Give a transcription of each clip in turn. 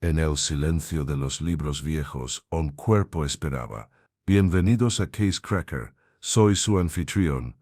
En el silencio de los libros viejos, un cuerpo esperaba. Bienvenidos a Case Cracker, soy su anfitrión,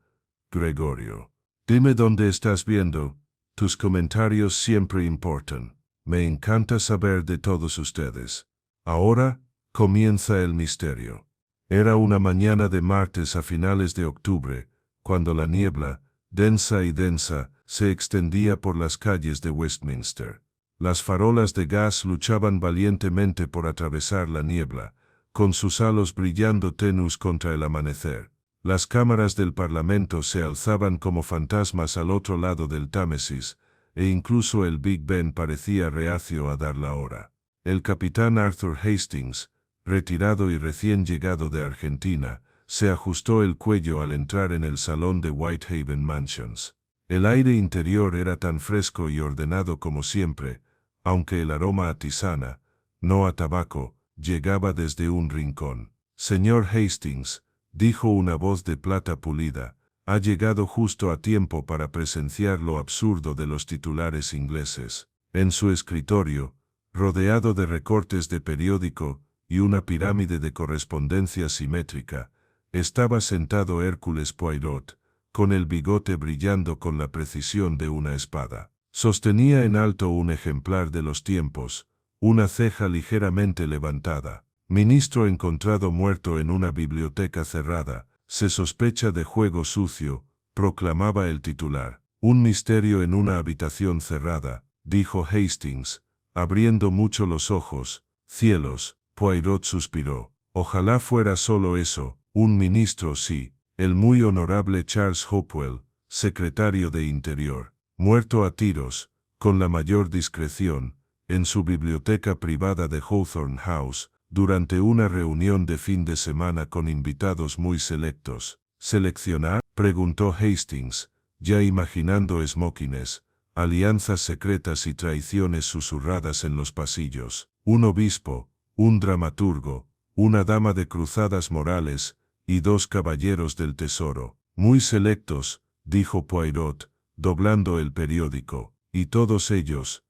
Gregorio. Dime dónde estás viendo, tus comentarios siempre importan. Me encanta saber de todos ustedes. Ahora, comienza el misterio. Era una mañana de martes a finales de octubre, cuando la niebla, densa y densa, se extendía por las calles de Westminster. Las farolas de gas luchaban valientemente por atravesar la niebla, con sus halos brillando tenues contra el amanecer. Las cámaras del Parlamento se alzaban como fantasmas al otro lado del Támesis, e incluso el Big Ben parecía reacio a dar la hora. El capitán Arthur Hastings, retirado y recién llegado de Argentina, se ajustó el cuello al entrar en el salón de Whitehaven Mansions. El aire interior era tan fresco y ordenado como siempre, aunque el aroma a tisana, no a tabaco, llegaba desde un rincón. Señor Hastings, dijo una voz de plata pulida, ha llegado justo a tiempo para presenciar lo absurdo de los titulares ingleses. En su escritorio, rodeado de recortes de periódico y una pirámide de correspondencia simétrica, estaba sentado Hércules Poirot, con el bigote brillando con la precisión de una espada. Sostenía en alto un ejemplar de Los Tiempos, una ceja ligeramente levantada. Ministro encontrado muerto en una biblioteca cerrada, se sospecha de juego sucio, proclamaba el titular. Un misterio en una habitación cerrada, dijo Hastings, abriendo mucho los ojos. Cielos, Poirot suspiró. Ojalá fuera solo eso, un ministro sí, el muy honorable Charles Hopewell, secretario de Interior, muerto a tiros, con la mayor discreción, en su biblioteca privada de Hawthorne House, durante una reunión de fin de semana con invitados muy selectos. ¿Seleccionar?, preguntó Hastings, ya imaginando smokines, alianzas secretas y traiciones susurradas en los pasillos. Un obispo, un dramaturgo, una dama de cruzadas morales, y 2 caballeros del tesoro. Muy selectos, dijo Poirot, doblando el periódico, y todos ellos,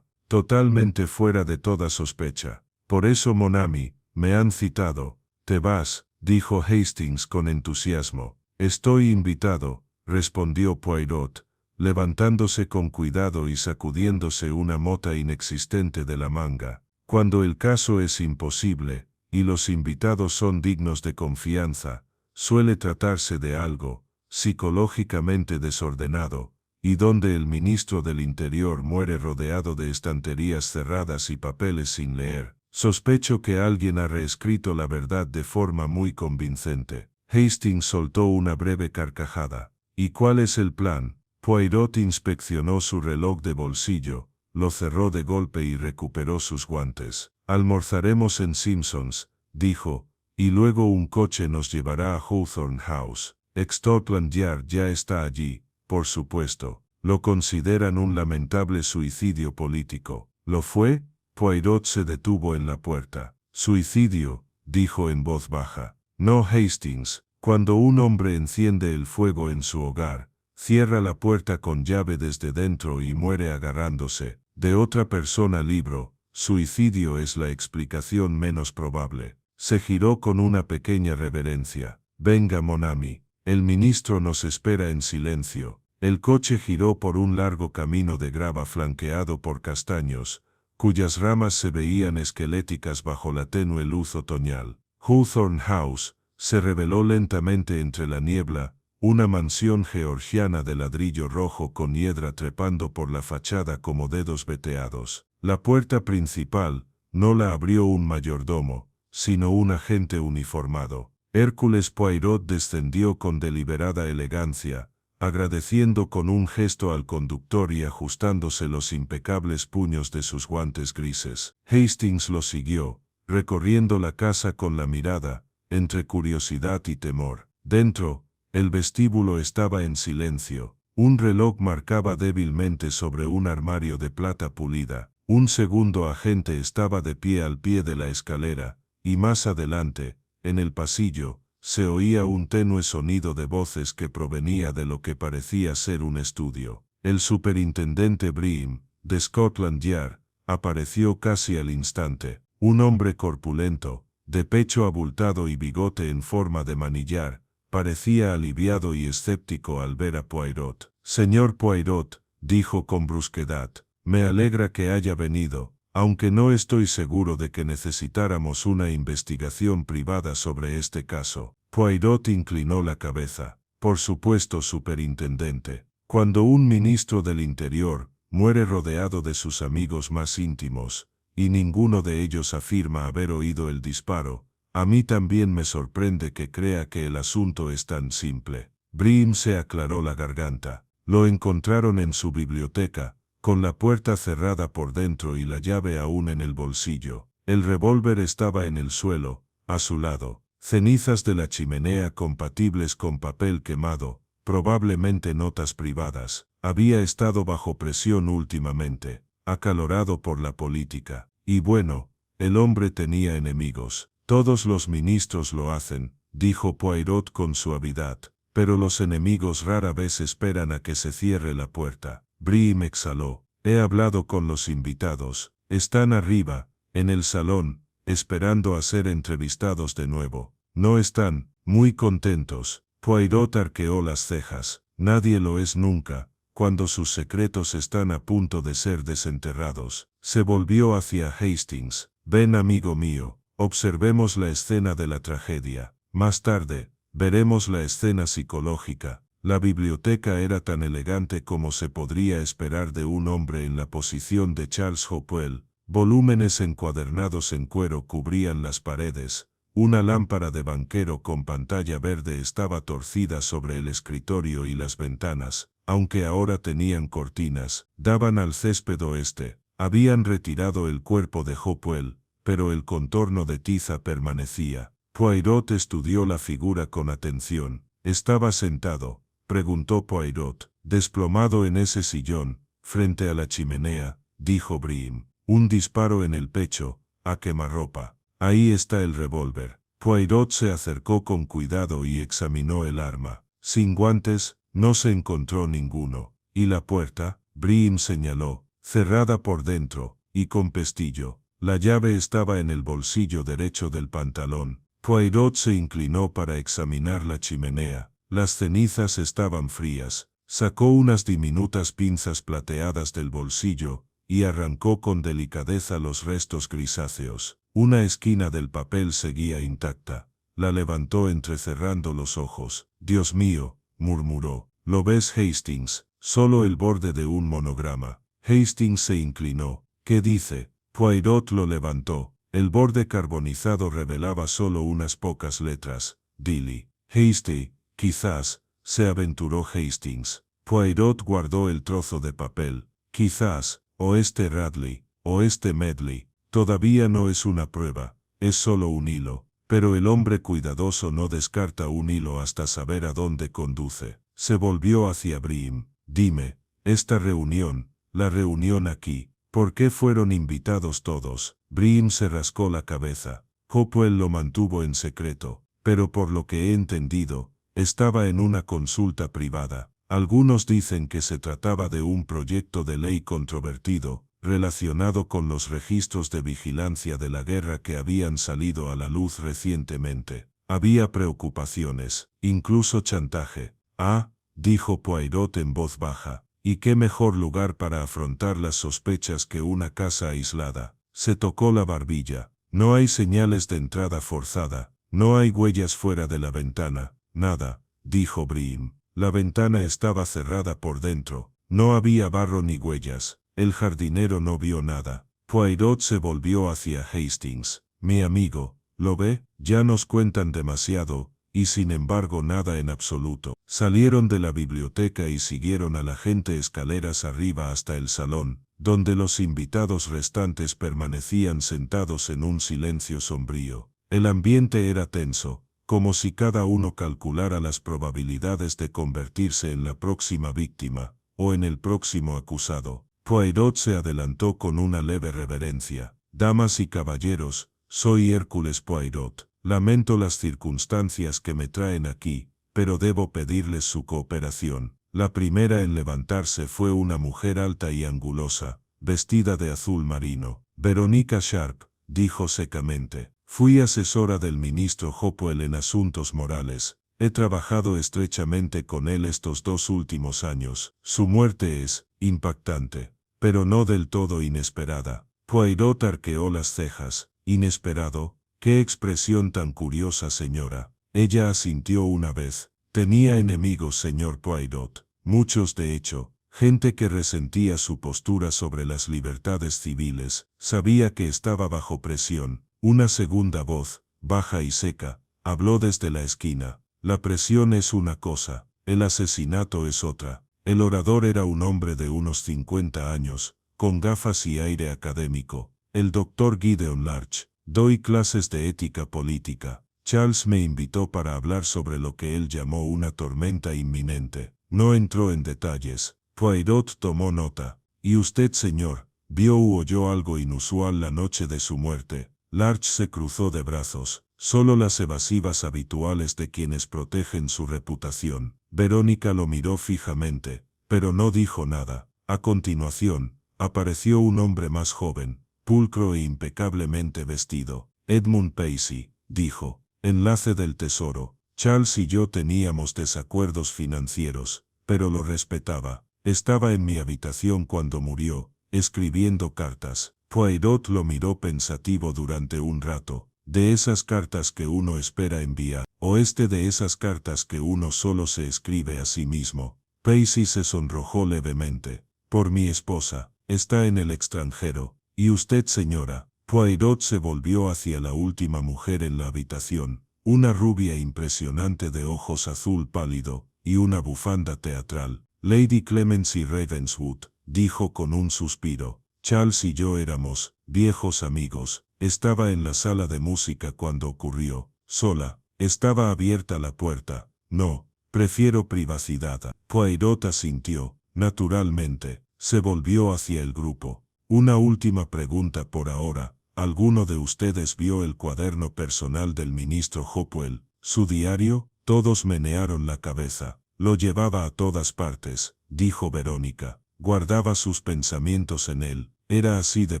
totalmente fuera de toda sospecha. Por eso, mon ami, me han citado. Te vas, dijo Hastings con entusiasmo. Estoy invitado, respondió Poirot, levantándose con cuidado y sacudiéndose una mota inexistente de la manga. Cuando el caso es imposible, y los invitados son dignos de confianza, suele tratarse de algo psicológicamente desordenado, y donde el ministro del Interior muere rodeado de estanterías cerradas y papeles sin leer. Sospecho que alguien ha reescrito la verdad de forma muy convincente. Hastings soltó una breve carcajada. ¿Y cuál es el plan? Poirot inspeccionó su reloj de bolsillo, lo cerró de golpe y recuperó sus guantes. Almorzaremos en Simpsons, dijo, y luego un coche nos llevará a Hawthorne House. Scotland Yard ya está allí, por supuesto. Lo consideran un lamentable suicidio político. ¿Lo fue? Poirot se detuvo en la puerta. Suicidio, dijo en voz baja. No, Hastings, cuando un hombre enciende el fuego en su hogar, cierra la puerta con llave desde dentro y muere agarrándose de otra persona libro, suicidio es la explicación menos probable. Se giró con una pequeña reverencia. Venga, mon ami, el ministro nos espera en silencio. El coche giró por un largo camino de grava flanqueado por castaños, cuyas ramas se veían esqueléticas bajo la tenue luz otoñal. Hawthorne House se reveló lentamente entre la niebla, una mansión georgiana de ladrillo rojo con hiedra trepando por la fachada como dedos veteados. La puerta principal no la abrió un mayordomo, sino un agente uniformado. Hércules Poirot descendió con deliberada elegancia, agradeciendo con un gesto al conductor y ajustándose los impecables puños de sus guantes grises. Hastings lo siguió, recorriendo la casa con la mirada, entre curiosidad y temor. Dentro, el vestíbulo estaba en silencio. Un reloj marcaba débilmente sobre un armario de plata pulida. Un segundo agente estaba de pie al pie de la escalera, y más adelante, en el pasillo, se oía un tenue sonido de voces que provenía de lo que parecía ser un estudio. El superintendente Bream, de Scotland Yard, apareció casi al instante. Un hombre corpulento, de pecho abultado y bigote en forma de manillar, parecía aliviado y escéptico al ver a Poirot. «Señor Poirot», dijo con brusquedad, «me alegra que haya venido, aunque no estoy seguro de que necesitáramos una investigación privada sobre este caso». Poirot inclinó la cabeza. «Por supuesto, superintendente. Cuando un ministro del Interior muere rodeado de sus amigos más íntimos, y ninguno de ellos afirma haber oído el disparo, a mí también me sorprende que crea que el asunto es tan simple». Brim se aclaró la garganta. Lo encontraron en su biblioteca, con la puerta cerrada por dentro y la llave aún en el bolsillo. El revólver estaba en el suelo, a su lado. Cenizas de la chimenea compatibles con papel quemado, probablemente notas privadas. Había estado bajo presión últimamente, acalorado por la política. Y bueno, el hombre tenía enemigos. «Todos los ministros lo hacen», dijo Poirot con suavidad, «pero los enemigos rara vez esperan a que se cierre la puerta». Brim exhaló. «He hablado con los invitados. Están arriba, en el salón, esperando a ser entrevistados de nuevo. No están muy contentos». Poirot arqueó las cejas. «Nadie lo es nunca, cuando sus secretos están a punto de ser desenterrados». Se volvió hacia Hastings. «Ven, amigo mío, observemos la escena de la tragedia. Más tarde, veremos la escena psicológica». La biblioteca era tan elegante como se podría esperar de un hombre en la posición de Charles Hopewell. Volúmenes encuadernados en cuero cubrían las paredes. Una lámpara de banquero con pantalla verde estaba torcida sobre el escritorio y las ventanas, aunque ahora tenían cortinas, daban al césped oeste. Habían retirado el cuerpo de Hopewell, pero el contorno de tiza permanecía. Poirot estudió la figura con atención. «¿Estaba sentado?», preguntó Poirot. «Desplomado en ese sillón, frente a la chimenea», dijo Brim. «Un disparo en el pecho, a quemarropa. Ahí está el revólver». Poirot se acercó con cuidado y examinó el arma. Sin guantes, no se encontró ninguno. «¿Y la puerta?», Brim señaló. «Cerrada por dentro, y con pestillo». La llave estaba en el bolsillo derecho del pantalón. Poirot se inclinó para examinar la chimenea. Las cenizas estaban frías. Sacó unas diminutas pinzas plateadas del bolsillo y arrancó con delicadeza los restos grisáceos. Una esquina del papel seguía intacta. La levantó entrecerrando los ojos. «Dios mío», murmuró. «¿Lo ves, Hastings? Solo el borde de un monograma». Hastings se inclinó. «¿Qué dice?». Poirot lo levantó. El borde carbonizado revelaba solo unas pocas letras. «Dilly». «Hasty, quizás», se aventuró Hastings. Poirot guardó el trozo de papel. «Quizás, o este Radley, o este Medley. Todavía no es una prueba, es solo un hilo». Pero el hombre cuidadoso no descarta un hilo hasta saber a dónde conduce. Se volvió hacia Brim. «Dime, esta reunión, la reunión aquí, ¿por qué fueron invitados todos?». Brim se rascó la cabeza. «Hopewell lo mantuvo en secreto, pero por lo que he entendido, estaba en una consulta privada. Algunos dicen que se trataba de un proyecto de ley controvertido, relacionado con los registros de vigilancia de la guerra que habían salido a la luz recientemente. Había preocupaciones, incluso chantaje». «Ah», dijo Poirot en voz baja, «¿y qué mejor lugar para afrontar las sospechas que una casa aislada?». Se tocó la barbilla. «No hay señales de entrada forzada, no hay huellas fuera de la ventana». «Nada», dijo Brim. «La ventana estaba cerrada por dentro. No había barro ni huellas. El jardinero no vio nada». Poirot se volvió hacia Hastings. «Mi amigo, ¿lo ve? Ya nos cuentan demasiado, y sin embargo nada en absoluto». Salieron de la biblioteca y siguieron a la gente escaleras arriba hasta el salón, donde los invitados restantes permanecían sentados en un silencio sombrío. El ambiente era tenso, como si cada uno calculara las probabilidades de convertirse en la próxima víctima, o en el próximo acusado. Poirot se adelantó con una leve reverencia. «Damas y caballeros, soy Hércules Poirot. Lamento las circunstancias que me traen aquí, pero debo pedirles su cooperación». La primera en levantarse fue una mujer alta y angulosa, vestida de azul marino. Veronica Sharp, dijo secamente. Fui asesora del ministro Hopewell en asuntos morales. He trabajado estrechamente con él estos 2 últimos años. Su muerte es impactante, pero no del todo inesperada. Poirot arqueó las cejas. ¿Inesperado? ¡Qué expresión tan curiosa, señora! Ella asintió una vez. Tenía enemigos, señor Poirot. Muchos, de hecho. Gente que resentía su postura sobre las libertades civiles. Sabía que estaba bajo presión. Una segunda voz, baja y seca, habló desde la esquina. La presión es una cosa, el asesinato es otra. El orador era un hombre de unos 50 años, con gafas y aire académico. El doctor Gideon Larch. Doy clases de ética política. Charles me invitó para hablar sobre lo que él llamó una tormenta inminente. No entró en detalles. Poirot tomó nota. ¿Y usted, señor, vio u oyó algo inusual la noche de su muerte? Larch se cruzó de brazos. Solo las evasivas habituales de quienes protegen su reputación. Verónica lo miró fijamente, pero no dijo nada. A continuación, apareció un hombre más joven, pulcro e impecablemente vestido. Edmund Pacey, dijo. Enlace del Tesoro. Charles y yo teníamos desacuerdos financieros, pero lo respetaba. Estaba en mi habitación cuando murió, escribiendo cartas. Poirot lo miró pensativo durante un rato. De esas cartas que uno espera enviar, o de esas cartas que uno solo se escribe a sí mismo. Pacey se sonrojó levemente. Por mi esposa, está en el extranjero. ¿Y usted, señora? Poirot se volvió hacia la última mujer en la habitación, una rubia impresionante de ojos azul pálido, y una bufanda teatral. Lady Clemency Ravenswood, dijo con un suspiro. Charles y yo éramos viejos amigos. Estaba en la sala de música cuando ocurrió. Sola. Estaba abierta la puerta. No, prefiero privacidad. Poirot asintió. Naturalmente. Se volvió hacia el grupo. Una última pregunta por ahora. ¿Alguno de ustedes vio el cuaderno personal del ministro Hopewell? ¿Su diario? Todos menearon la cabeza. Lo llevaba a todas partes, dijo Verónica. Guardaba sus pensamientos en él. Era así de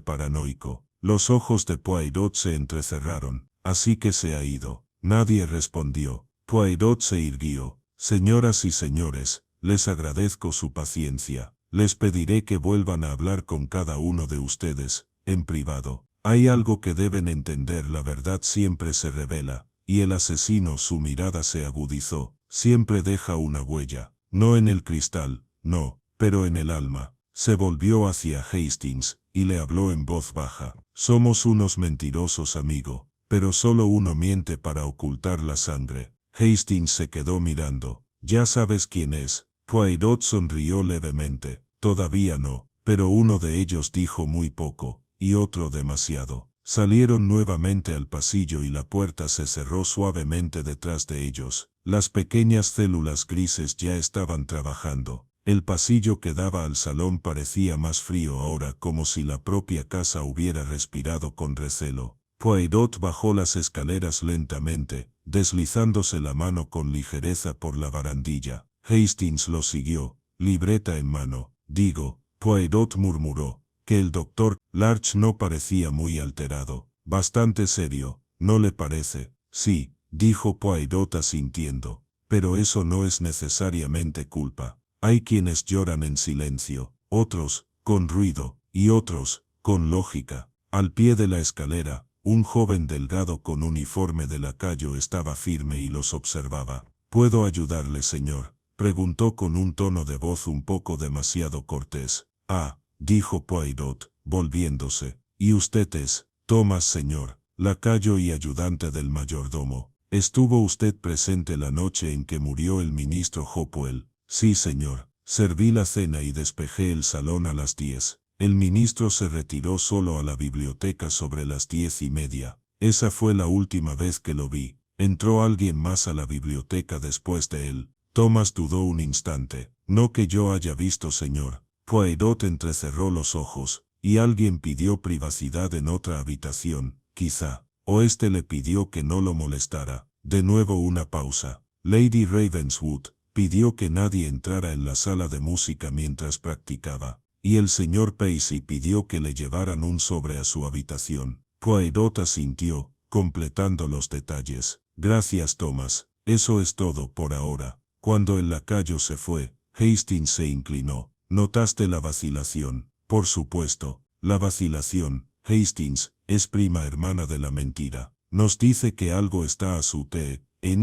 paranoico. Los ojos de Poirot se entrecerraron. Así que se ha ido. Nadie respondió. Poirot se irguió. Señoras y señores, les agradezco su paciencia. Les pediré que vuelvan a hablar con cada uno de ustedes, en privado. Hay algo que deben entender, la verdad siempre se revela, y el asesino, su mirada se agudizó, siempre deja una huella, no en el cristal, no, pero en el alma. Se volvió hacia Hastings, y le habló en voz baja. Somos unos mentirosos, amigo, pero solo uno miente para ocultar la sangre. Hastings se quedó mirando. Ya sabes quién es. Poirot sonrió levemente. Todavía no, pero uno de ellos dijo muy poco, y otro demasiado. Salieron nuevamente al pasillo y la puerta se cerró suavemente detrás de ellos. Las pequeñas células grises ya estaban trabajando. El pasillo que daba al salón parecía más frío ahora, como si la propia casa hubiera respirado con recelo. Poirot bajó las escaleras lentamente, deslizándose la mano con ligereza por la barandilla. Hastings lo siguió, libreta en mano. Digo, Poirot murmuró, que el doctor Larch no parecía muy alterado. Bastante serio, ¿no le parece? Sí, dijo Poirot asintiendo. Pero eso no es necesariamente culpa. Hay quienes lloran en silencio, otros, con ruido, y otros, con lógica. Al pie de la escalera, un joven delgado con uniforme de lacayo estaba firme y los observaba. ¿Puedo ayudarle, señor?, preguntó con un tono de voz un poco demasiado cortés. Ah, dijo Poirot, volviéndose. ¿Y usted es? Thomas, señor, lacayo y ayudante del mayordomo. ¿Estuvo usted presente la noche en que murió el ministro Hopewell? Sí, señor. Serví la cena y despejé el salón a las 10. El ministro se retiró solo a la biblioteca sobre las 10:30. Esa fue la última vez que lo vi. ¿Entró alguien más a la biblioteca después de él? Thomas dudó un instante. No que yo haya visto, señor. Poirot entrecerró los ojos. Y alguien pidió privacidad en otra habitación, quizá. O le pidió que no lo molestara. De nuevo una pausa. Lady Ravenswood pidió que nadie entrara en la sala de música mientras practicaba. y el señor Pacey pidió que le llevaran un sobre a su habitación. Poirot asintió, completando los detalles. Gracias, Thomas. Eso es todo por ahora. Cuando el lacayo se fue, Hastings se inclinó. ¿Notaste la vacilación? Por supuesto. La vacilación, Hastings, es prima hermana de la mentira. Nos dice que algo está a su te, en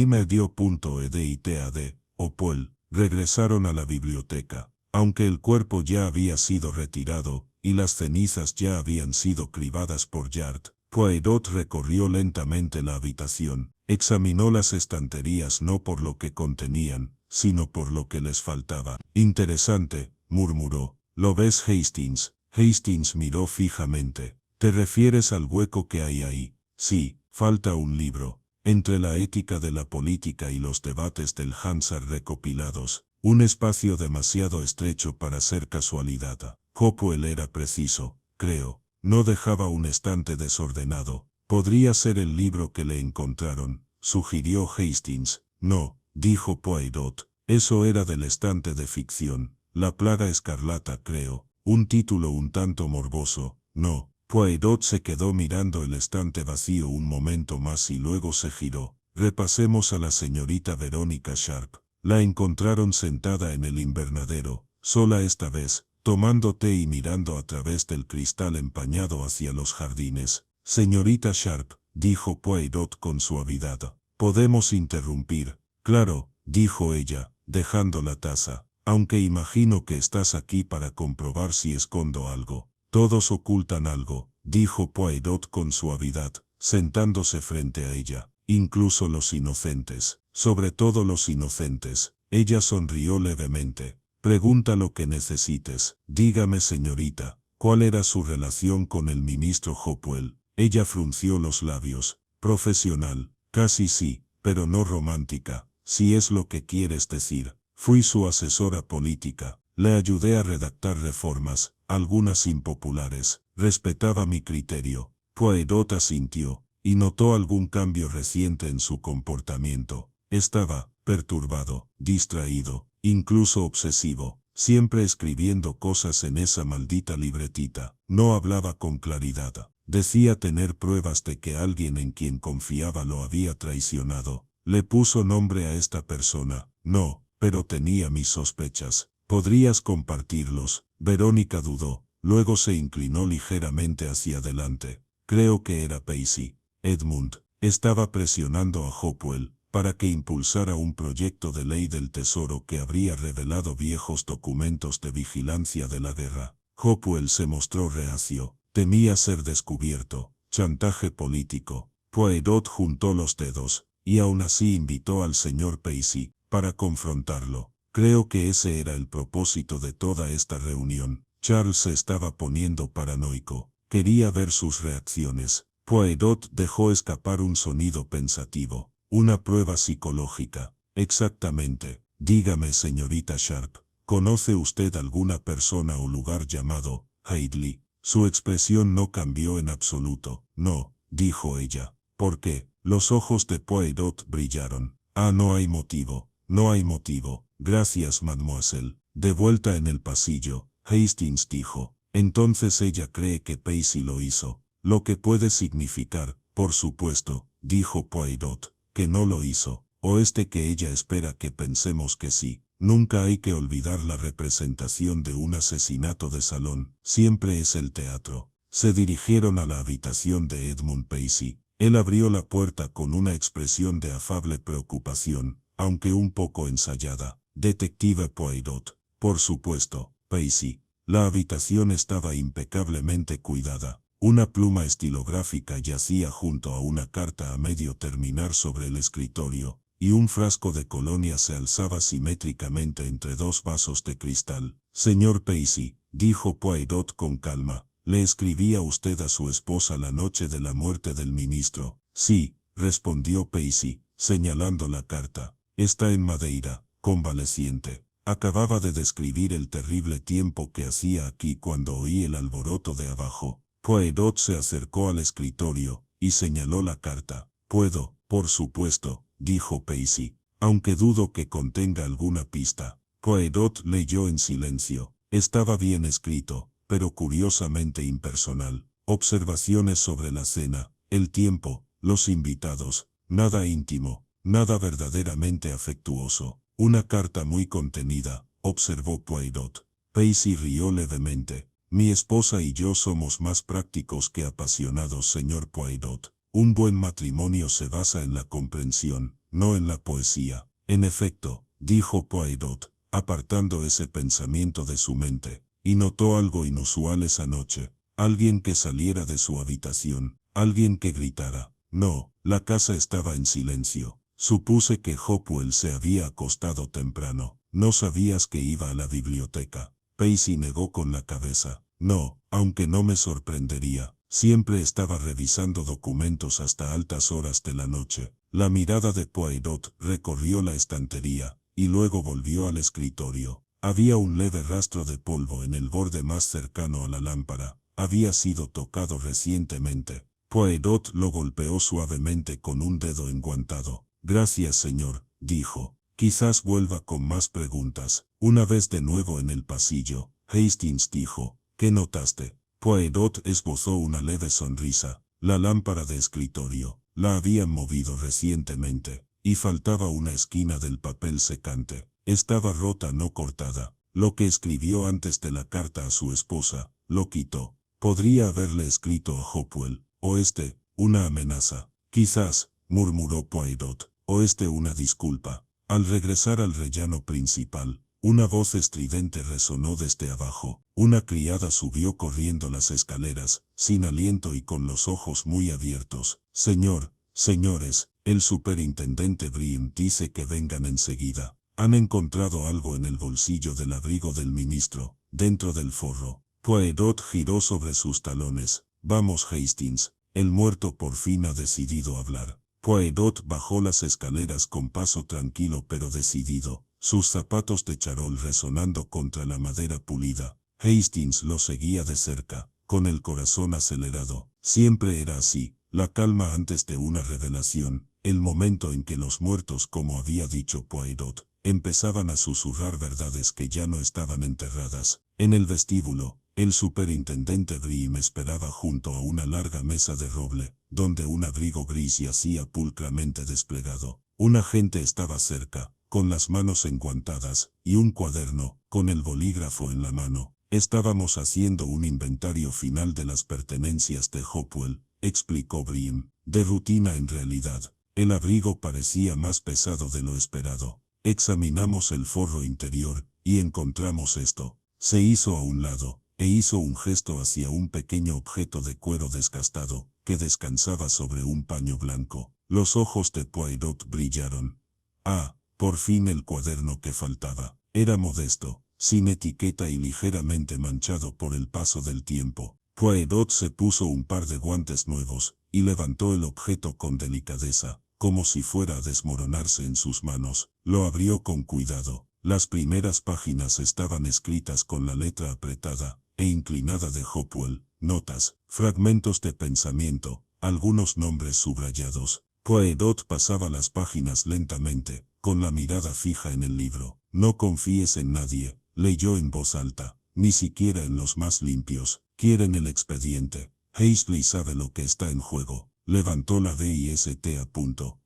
o Paul. Regresaron a la biblioteca. Aunque el cuerpo ya había sido retirado, y las cenizas ya habían sido cribadas por Yard, Poirot recorrió lentamente la habitación. Examinó las estanterías no por lo que contenían, sino por lo que les faltaba. Interesante, murmuró. ¿Lo ves, Hastings? Hastings miró fijamente. ¿Te refieres al hueco que hay ahí? Sí, falta un libro. Entre la ética de la política y los debates del Hansard recopilados, un espacio demasiado estrecho para ser casualidad. Hopwell era preciso, creo. No dejaba un estante desordenado. Podría ser el libro que le encontraron, sugirió Hastings. No, dijo Poirot. Eso era del estante de ficción. La plaga escarlata, creo. Un título un tanto morboso. No. Poirot se quedó mirando el estante vacío un momento más y luego se giró. Repasemos a la señorita Verónica Sharp. La encontraron sentada en el invernadero, sola esta vez, tomando té y mirando a través del cristal empañado hacia los jardines. Señorita Sharp, dijo Poirot con suavidad. ¿Podemos interrumpir? Claro, dijo ella, dejando la taza. Aunque imagino que estás aquí para comprobar si escondo algo. Todos ocultan algo, dijo Poirot con suavidad, sentándose frente a ella. Incluso los inocentes. Sobre todo los inocentes. Ella sonrió levemente. Pregunta lo que necesites. Dígame, señorita, ¿cuál era su relación con el ministro Hopwell? Ella frunció los labios. Profesional, casi sí, pero no romántica, si es lo que quieres decir. Fui su asesora política. Le ayudé a redactar reformas, algunas impopulares. Respetaba mi criterio. Poirot asintió, y notó algún cambio reciente en su comportamiento. Estaba perturbado, distraído, incluso obsesivo, siempre escribiendo cosas en esa maldita libretita. No hablaba con claridad. Decía tener pruebas de que alguien en quien confiaba lo había traicionado. Le puso nombre a esta persona. No, pero tenía mis sospechas. ¿Podrías compartirlos? Verónica dudó, luego se inclinó ligeramente hacia adelante. Creo que era Pacey. Edmund estaba presionando a Hopwell para que impulsara un proyecto de ley del Tesoro que habría revelado viejos documentos de vigilancia de la guerra. Hopwell se mostró reacio, temía ser descubierto. Chantaje político. Poirot juntó los dedos, y aún así invitó al señor Pacey para confrontarlo. Creo que ese era el propósito de toda esta reunión. Charles se estaba poniendo paranoico. Quería ver sus reacciones. Poirot dejó escapar un sonido pensativo. Una prueba psicológica. Exactamente. Dígame, señorita Sharp, ¿conoce usted alguna persona o lugar llamado Hadley? Su expresión no cambió en absoluto. No, dijo ella. ¿Por qué? Los ojos de Poirot brillaron. No hay motivo. No hay motivo. Gracias, mademoiselle. De vuelta en el pasillo, Hastings dijo. Entonces ella cree que Pacey lo hizo. Lo que puede significar, por supuesto, dijo Poirot, que no lo hizo. O que ella espera que pensemos que sí. Nunca hay que olvidar la representación de un asesinato de salón. Siempre es el teatro. Se dirigieron a la habitación de Edmund Pacey. Él abrió la puerta con una expresión de afable preocupación, aunque un poco ensayada. Detective Poirot. Por supuesto, Pacey. La habitación estaba impecablemente cuidada. Una pluma estilográfica yacía junto a una carta a medio terminar sobre el escritorio, y un frasco de colonia se alzaba simétricamente entre dos vasos de cristal. Señor Pacey, dijo Poirot con calma, ¿le escribía usted a su esposa la noche de la muerte del ministro? Sí, respondió Pacey, señalando la carta. Está en Madeira, convaleciente. Acababa de describir el terrible tiempo que hacía aquí cuando oí el alboroto de abajo. Poirot se acercó al escritorio y señaló la carta. Puedo, por supuesto, dijo Pacey, aunque dudo que contenga alguna pista. Poirot leyó en silencio. Estaba bien escrito, pero curiosamente impersonal. Observaciones sobre la cena, el tiempo, los invitados, nada íntimo, nada verdaderamente afectuoso. Una carta muy contenida, observó Poirot. Pacey rió levemente. Mi esposa y yo somos más prácticos que apasionados, señor Poirot. Un buen matrimonio se basa en la comprensión, no en la poesía. En efecto, dijo Poirot, apartando ese pensamiento de su mente, y notó algo inusual esa noche. Alguien que saliera de su habitación, alguien que gritara. No, la casa estaba en silencio. Supuse que Hopwell se había acostado temprano. ¿No sabías que iba a la biblioteca? Pacey negó con la cabeza. No, aunque no me sorprendería. Siempre estaba revisando documentos hasta altas horas de la noche. La mirada de Poirot recorrió la estantería, y luego volvió al escritorio. Había un leve rastro de polvo en el borde más cercano a la lámpara. Había sido tocado recientemente. Poirot lo golpeó suavemente con un dedo enguantado. Gracias, señor, dijo. Quizás vuelva con más preguntas. Una vez de nuevo en el pasillo, Hastings dijo, ¿qué notaste? Poirot esbozó una leve sonrisa. La lámpara de escritorio, la habían movido recientemente, y faltaba una esquina del papel secante. Estaba rota, no cortada. Lo que escribió antes de la carta a su esposa, lo quitó. Podría haberle escrito a Hopwell, o una amenaza. Quizás, murmuró Poirot, o una disculpa. Al regresar al rellano principal, una voz estridente resonó desde abajo. Una criada subió corriendo las escaleras, sin aliento y con los ojos muy abiertos. Señores, el superintendente Brim dice que vengan enseguida. Han encontrado algo en el bolsillo del abrigo del ministro, dentro del forro. Poirot giró sobre sus talones. Vamos, Hastings. El muerto por fin ha decidido hablar. Poirot bajó las escaleras con paso tranquilo pero decidido, sus zapatos de charol resonando contra la madera pulida. Hastings lo seguía de cerca, con el corazón acelerado. Siempre era así, la calma antes de una revelación, el momento en que los muertos, como había dicho Poirot, empezaban a susurrar verdades que ya no estaban enterradas. En el vestíbulo, el superintendente Brim esperaba junto a una larga mesa de roble, donde un abrigo gris yacía pulcramente desplegado. Un agente estaba cerca, con las manos enguantadas, y un cuaderno, con el bolígrafo en la mano. Estábamos haciendo un inventario final de las pertenencias de Hopwell, explicó Brim. De rutina en realidad. El abrigo parecía más pesado de lo esperado. Examinamos el forro interior, y encontramos esto. Se hizo a un lado, e hizo un gesto hacia un pequeño objeto de cuero desgastado, que descansaba sobre un paño blanco. Los ojos de Poirot brillaron. Ah, por fin el cuaderno que faltaba. Era modesto, sin etiqueta y ligeramente manchado por el paso del tiempo. Poirot se puso un par de guantes nuevos, y levantó el objeto con delicadeza, como si fuera a desmoronarse en sus manos. Lo abrió con cuidado. Las primeras páginas estaban escritas con la letra apretada e inclinada de Hopwell, notas, fragmentos de pensamiento, algunos nombres subrayados. Poirot pasaba las páginas lentamente, con la mirada fija en el libro. No confíes en nadie, leyó en voz alta, ni siquiera en los más limpios. Quieren el expediente. Hastley sabe lo que está en juego. Levantó la vista a punto.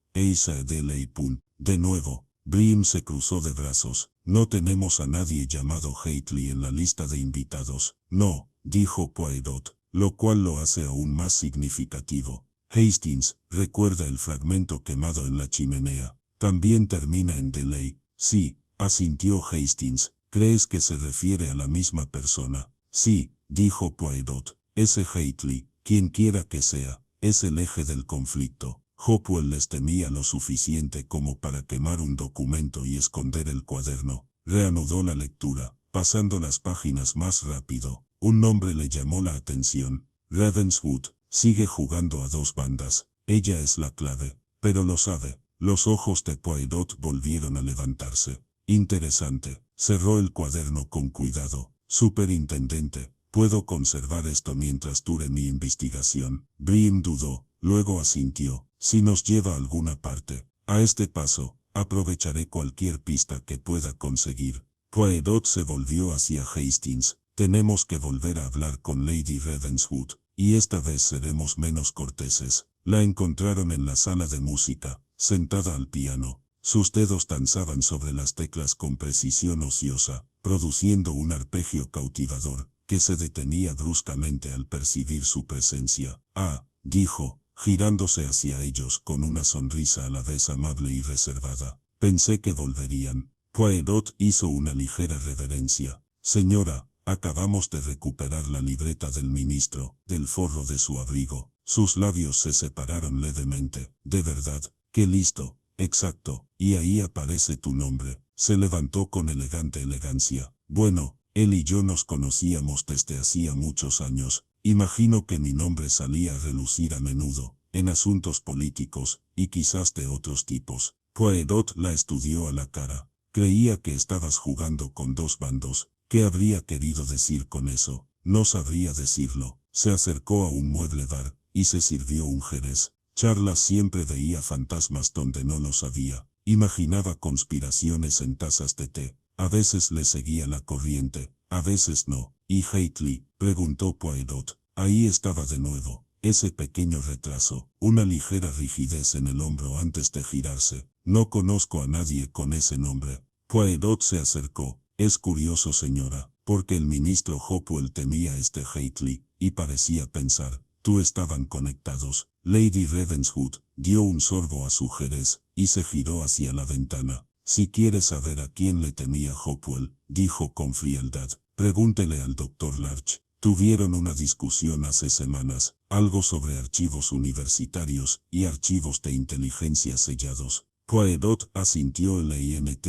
De nuevo, Brim se cruzó de brazos. No tenemos a nadie llamado Hastley en la lista de invitados. No, dijo Poirot, lo cual lo hace aún más significativo. Hastings, recuerda el fragmento quemado en la chimenea. También termina en Delay. Sí, asintió Hastings. ¿Crees que se refiere a la misma persona? Sí, dijo Poirot. Ese Hastley, quien quiera que sea, es el eje del conflicto. Hopwell les temía lo suficiente como para quemar un documento y esconder el cuaderno. Reanudó la lectura, pasando las páginas más rápido. Un nombre le llamó la atención. Ravenswood. Sigue jugando a dos bandas. Ella es la clave. Pero lo sabe. Los ojos de Poirot volvieron a levantarse. Interesante. Cerró el cuaderno con cuidado. Superintendente, ¿puedo conservar esto mientras dure mi investigación? Brim dudó, luego asintió. Si nos lleva a alguna parte. A este paso, aprovecharé cualquier pista que pueda conseguir. Poirot se volvió hacia Hastings. Tenemos que volver a hablar con Lady Ravenswood, y esta vez seremos menos corteses. La encontraron en la sala de música, sentada al piano. Sus dedos danzaban sobre las teclas con precisión ociosa, produciendo un arpegio cautivador, que se detenía bruscamente al percibir su presencia. Ah, dijo, girándose hacia ellos con una sonrisa a la vez amable y reservada. Pensé que volverían. Poirot hizo una ligera reverencia. Señora, acabamos de recuperar la libreta del ministro, del forro de su abrigo. Sus labios se separaron levemente. De verdad, qué listo, exacto, y ahí aparece tu nombre. Se levantó con elegante elegancia. Bueno, él y yo nos conocíamos desde hacía muchos años. Imagino que mi nombre salía a relucir a menudo, en asuntos políticos, y quizás de otros tipos. Poirot la estudió a la cara. Creía que estabas jugando con dos bandos. ¿Qué habría querido decir con eso? No sabría decirlo. Se acercó a un mueble bar, y se sirvió un jerez. Charlas siempre veía fantasmas donde no los había. Imaginaba conspiraciones en tazas de té. A veces le seguía la corriente, a veces no. ¿Y Haitley? Preguntó Poirot. Ahí estaba de nuevo. Ese pequeño retraso, una ligera rigidez en el hombro antes de girarse. No conozco a nadie con ese nombre. Poirot se acercó. Es curioso, señora, porque el ministro Hopwell temía este Haitley, y parecía pensar, tú estaban conectados. Lady Ravenswood dio un sorbo a su jerez, y se giró hacia la ventana. Si quiere saber a quién le temía Hopwell, dijo con frialdad, pregúntele al doctor Larch. Tuvieron una discusión hace semanas, algo sobre archivos universitarios y archivos de inteligencia sellados. Poirot asintió LINT.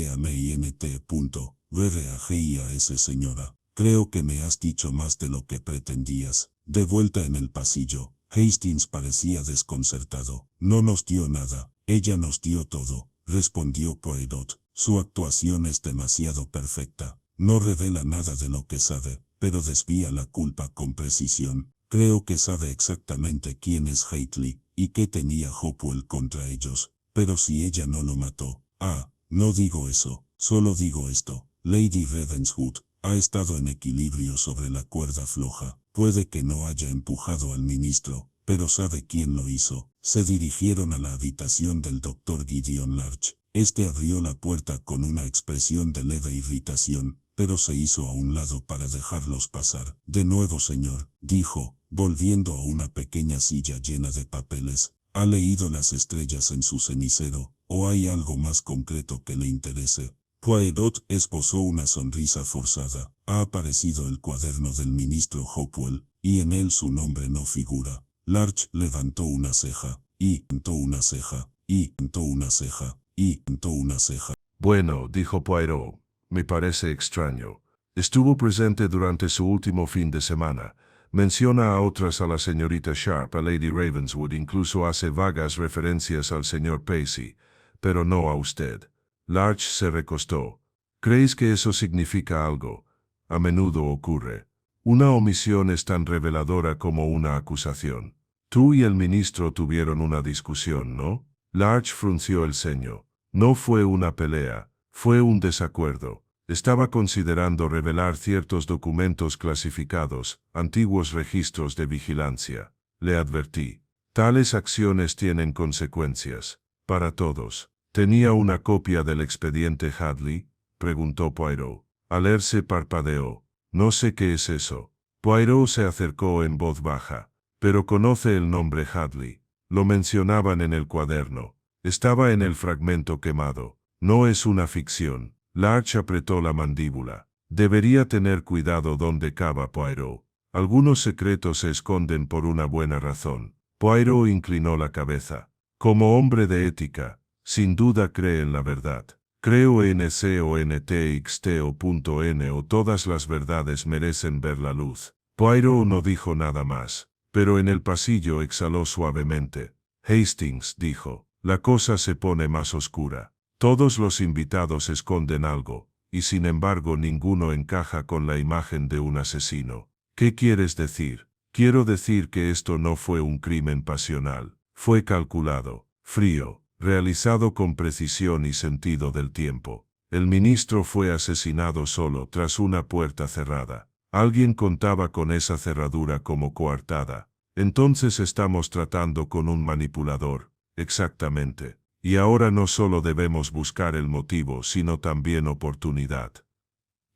Señora. Creo que me has dicho más de lo que pretendías. De vuelta en el pasillo, Hastings parecía desconcertado. No nos dio nada, ella nos dio todo, respondió Poirot. Su actuación es demasiado perfecta. No revela nada de lo que sabe, pero desvía la culpa con precisión. Creo que sabe exactamente quién es Haitley, y qué tenía Hopwell contra ellos. Pero si ella no lo mató. Ah, no digo eso, solo digo esto. Lady Ravenswood ha estado en equilibrio sobre la cuerda floja. Puede que no haya empujado al ministro, pero sabe quién lo hizo. Se dirigieron a la habitación del doctor Gideon Larch. Este abrió la puerta con una expresión de leve irritación, pero se hizo a un lado para dejarlos pasar. De nuevo, señor, dijo, volviendo a una pequeña silla llena de papeles. ¿Ha leído las estrellas en su cenicero, o hay algo más concreto que le interese? Poirot esbozó una sonrisa forzada. Ha aparecido el cuaderno del ministro Hopwell, y en él su nombre no figura. Larch levantó una ceja, y levantó una ceja, y levantó una ceja, y levantó una ceja. Bueno, dijo Poirot, me parece extraño. Estuvo presente durante su último fin de semana. Menciona a otras a la señorita Sharp, a Lady Ravenswood, incluso hace vagas referencias al señor Pacey, pero no a usted. Larch se recostó. ¿Creéis que eso significa algo? A menudo ocurre. Una omisión es tan reveladora como una acusación. Tú y el ministro tuvieron una discusión, ¿no? Larch frunció el ceño. No fue una pelea, fue un desacuerdo. Estaba considerando revelar ciertos documentos clasificados, antiguos registros de vigilancia. Le advertí. Tales acciones tienen consecuencias. Para todos. ¿Tenía una copia del expediente Hadley? Preguntó Poirot. Alerce parpadeó. No sé qué es eso. Poirot se acercó en voz baja. Pero conoce el nombre Hadley. Lo mencionaban en el cuaderno. Estaba en el fragmento quemado. No es una ficción. Larch apretó la mandíbula. Debería tener cuidado donde cava Poirot. Algunos secretos se esconden por una buena razón. Poirot inclinó la cabeza. Como hombre de ética, sin duda cree en la verdad. Creo en SONTXT o todas las verdades merecen ver la luz. Poirot no dijo nada más, pero en el pasillo exhaló suavemente. Hastings dijo, la cosa se pone más oscura. Todos los invitados esconden algo, y sin embargo ninguno encaja con la imagen de un asesino. ¿Qué quieres decir? Quiero decir que esto no fue un crimen pasional. Fue calculado, frío, realizado con precisión y sentido del tiempo. El ministro fue asesinado solo tras una puerta cerrada. Alguien contaba con esa cerradura como coartada. Entonces estamos tratando con un manipulador. Exactamente. Y ahora no solo debemos buscar el motivo, sino también oportunidad.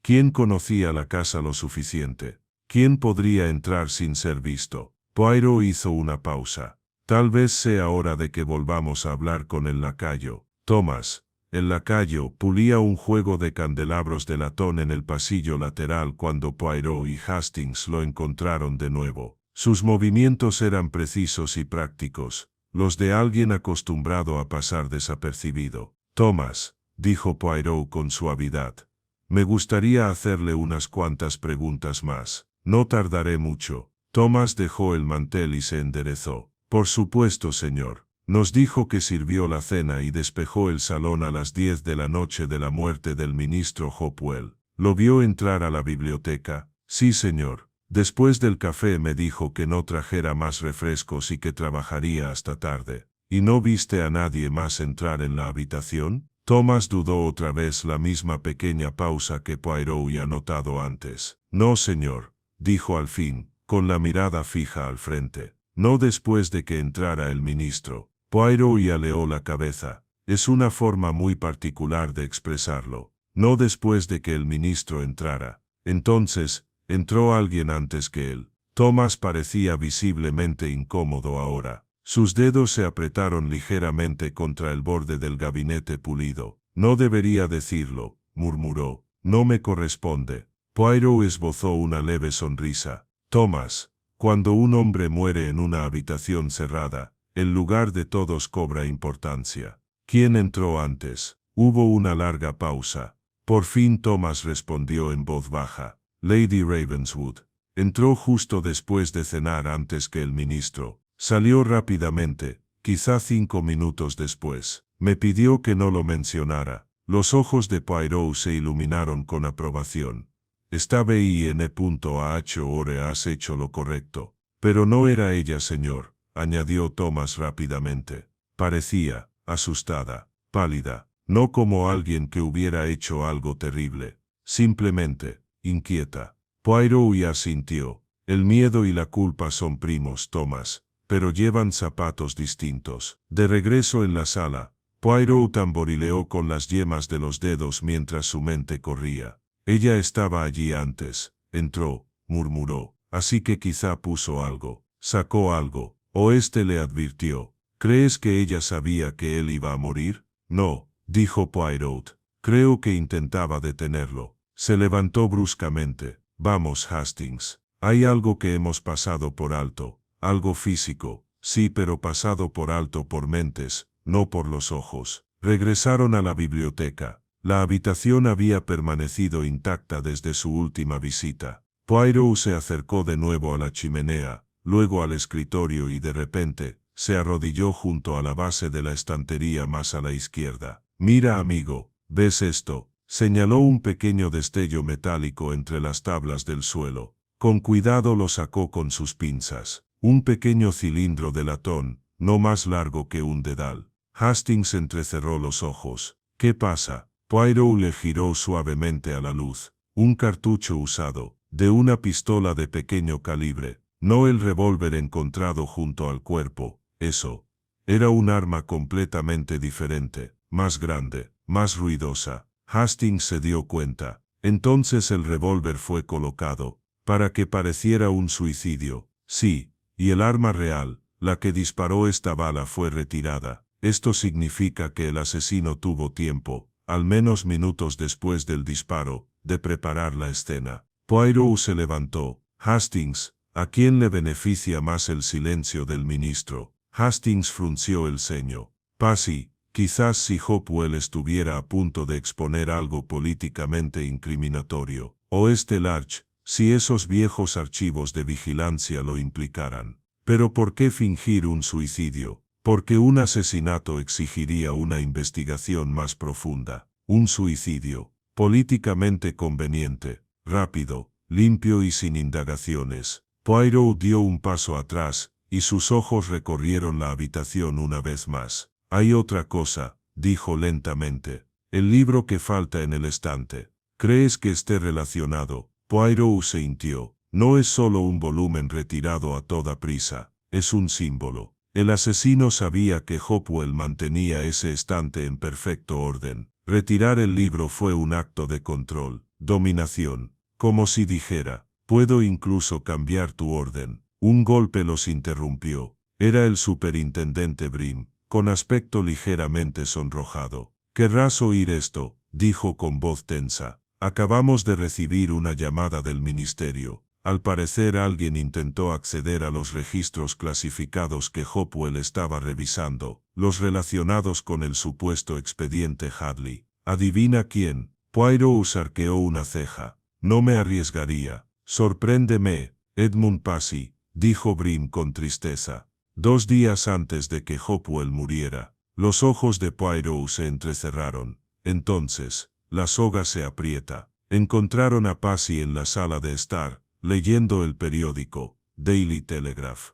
¿Quién conocía la casa lo suficiente? ¿Quién podría entrar sin ser visto? Poirot hizo una pausa. Tal vez sea hora de que volvamos a hablar con el lacayo. Thomas. El lacayo pulía un juego de candelabros de latón en el pasillo lateral cuando Poirot y Hastings lo encontraron de nuevo. Sus movimientos eran precisos y prácticos, los de alguien acostumbrado a pasar desapercibido. Thomas, dijo Poirot con suavidad, me gustaría hacerle unas cuantas preguntas más. No tardaré mucho. Thomas dejó el mantel y se enderezó. Por supuesto, señor. Nos dijo que sirvió la cena y despejó el salón a las 10 de la noche de la muerte del ministro Hopewell. ¿Lo vio entrar a la biblioteca? Sí, señor. Después del café me dijo que no trajera más refrescos y que trabajaría hasta tarde. ¿Y no viste a nadie más entrar en la habitación? Thomas dudó otra vez la misma pequeña pausa que Poirot había notado antes. No, señor, dijo al fin, con la mirada fija al frente. No después de que entrara el ministro. Poirot aleó la cabeza. Es una forma muy particular de expresarlo. No después de que el ministro entrara. Entonces, entró alguien antes que él. Thomas parecía visiblemente incómodo ahora. Sus dedos se apretaron ligeramente contra el borde del gabinete pulido. No debería decirlo, murmuró. No me corresponde. Poirot esbozó una leve sonrisa. Thomas, cuando un hombre muere en una habitación cerrada, el lugar de todos cobra importancia. ¿Quién entró antes? Hubo una larga pausa. Por fin Thomas respondió en voz baja. Lady Ravenswood. Entró justo después de cenar antes que el ministro. Salió rápidamente, quizá 5 minutos después. Me pidió que no lo mencionara. Los ojos de Poirot se iluminaron con aprobación. Está bien. Has hecho lo correcto. Pero no era ella, señor, añadió Thomas rápidamente. Parecía asustada, pálida, no como alguien que hubiera hecho algo terrible, simplemente inquieta. Poirot asintió. El miedo y la culpa son primos, Thomas, pero llevan zapatos distintos. De regreso en la sala, Poirot tamborileó con las yemas de los dedos mientras su mente corría. Ella estaba allí antes. Entró, murmuró. Así que quizá puso algo, sacó algo, o le advirtió. ¿Crees que ella sabía que él iba a morir? No, dijo Poirot. Creo que intentaba detenerlo. Se levantó bruscamente. Vamos, Hastings. Hay algo que hemos pasado por alto, algo físico, sí, pero pasado por alto por mentes, no por los ojos. Regresaron a la biblioteca. La habitación había permanecido intacta desde su última visita. Poirot se acercó de nuevo a la chimenea, luego al escritorio y de repente, se arrodilló junto a la base de la estantería más a la izquierda. Mira, amigo, ¿ves esto? Señaló un pequeño destello metálico entre las tablas del suelo. Con cuidado lo sacó con sus pinzas. Un pequeño cilindro de latón, no más largo que un dedal. Hastings entrecerró los ojos. ¿Qué pasa? Poirot le giró suavemente a la luz. Un cartucho usado, de una pistola de pequeño calibre, no el revólver encontrado junto al cuerpo, eso. Era un arma completamente diferente, más grande, más ruidosa. Hastings se dio cuenta. Entonces el revólver fue colocado, para que pareciera un suicidio. Sí, y el arma real, la que disparó esta bala, fue retirada. Esto significa que el asesino tuvo tiempo, al menos minutos después del disparo, de preparar la escena. Poirot se levantó. Hastings, ¿a quién le beneficia más el silencio del ministro? Hastings frunció el ceño. Passy, quizás si Hopewell estuviera a punto de exponer algo políticamente incriminatorio, o Larch, si esos viejos archivos de vigilancia lo implicaran. Pero ¿por qué fingir un suicidio? Porque un asesinato exigiría una investigación más profunda. Un suicidio, políticamente conveniente, rápido, limpio y sin indagaciones. Poirot dio un paso atrás, y sus ojos recorrieron la habitación una vez más. Hay otra cosa, dijo lentamente. El libro que falta en el estante. ¿Crees que esté relacionado? Poirot se sintió. No es solo un volumen retirado a toda prisa, es un símbolo. El asesino sabía que Hopwell mantenía ese estante en perfecto orden. Retirar el libro fue un acto de control, dominación, como si dijera, puedo incluso cambiar tu orden. Un golpe los interrumpió. Era el superintendente Brim, con aspecto ligeramente sonrojado. «¿Querrás oír esto?», dijo con voz tensa. «Acabamos de recibir una llamada del ministerio. Al parecer alguien intentó acceder a los registros clasificados que Hopwell estaba revisando, los relacionados con el supuesto expediente Hadley. ¿Adivina quién?». Poirot arqueó una ceja. «No me arriesgaría». «Sorpréndeme, Edmund Passy», dijo Brim con tristeza. 2 días antes de que Hopwell muriera, los ojos de Poirot se entrecerraron. Entonces, la soga se aprieta. Encontraron a Passy en la sala de estar, leyendo el periódico, Daily Telegraph.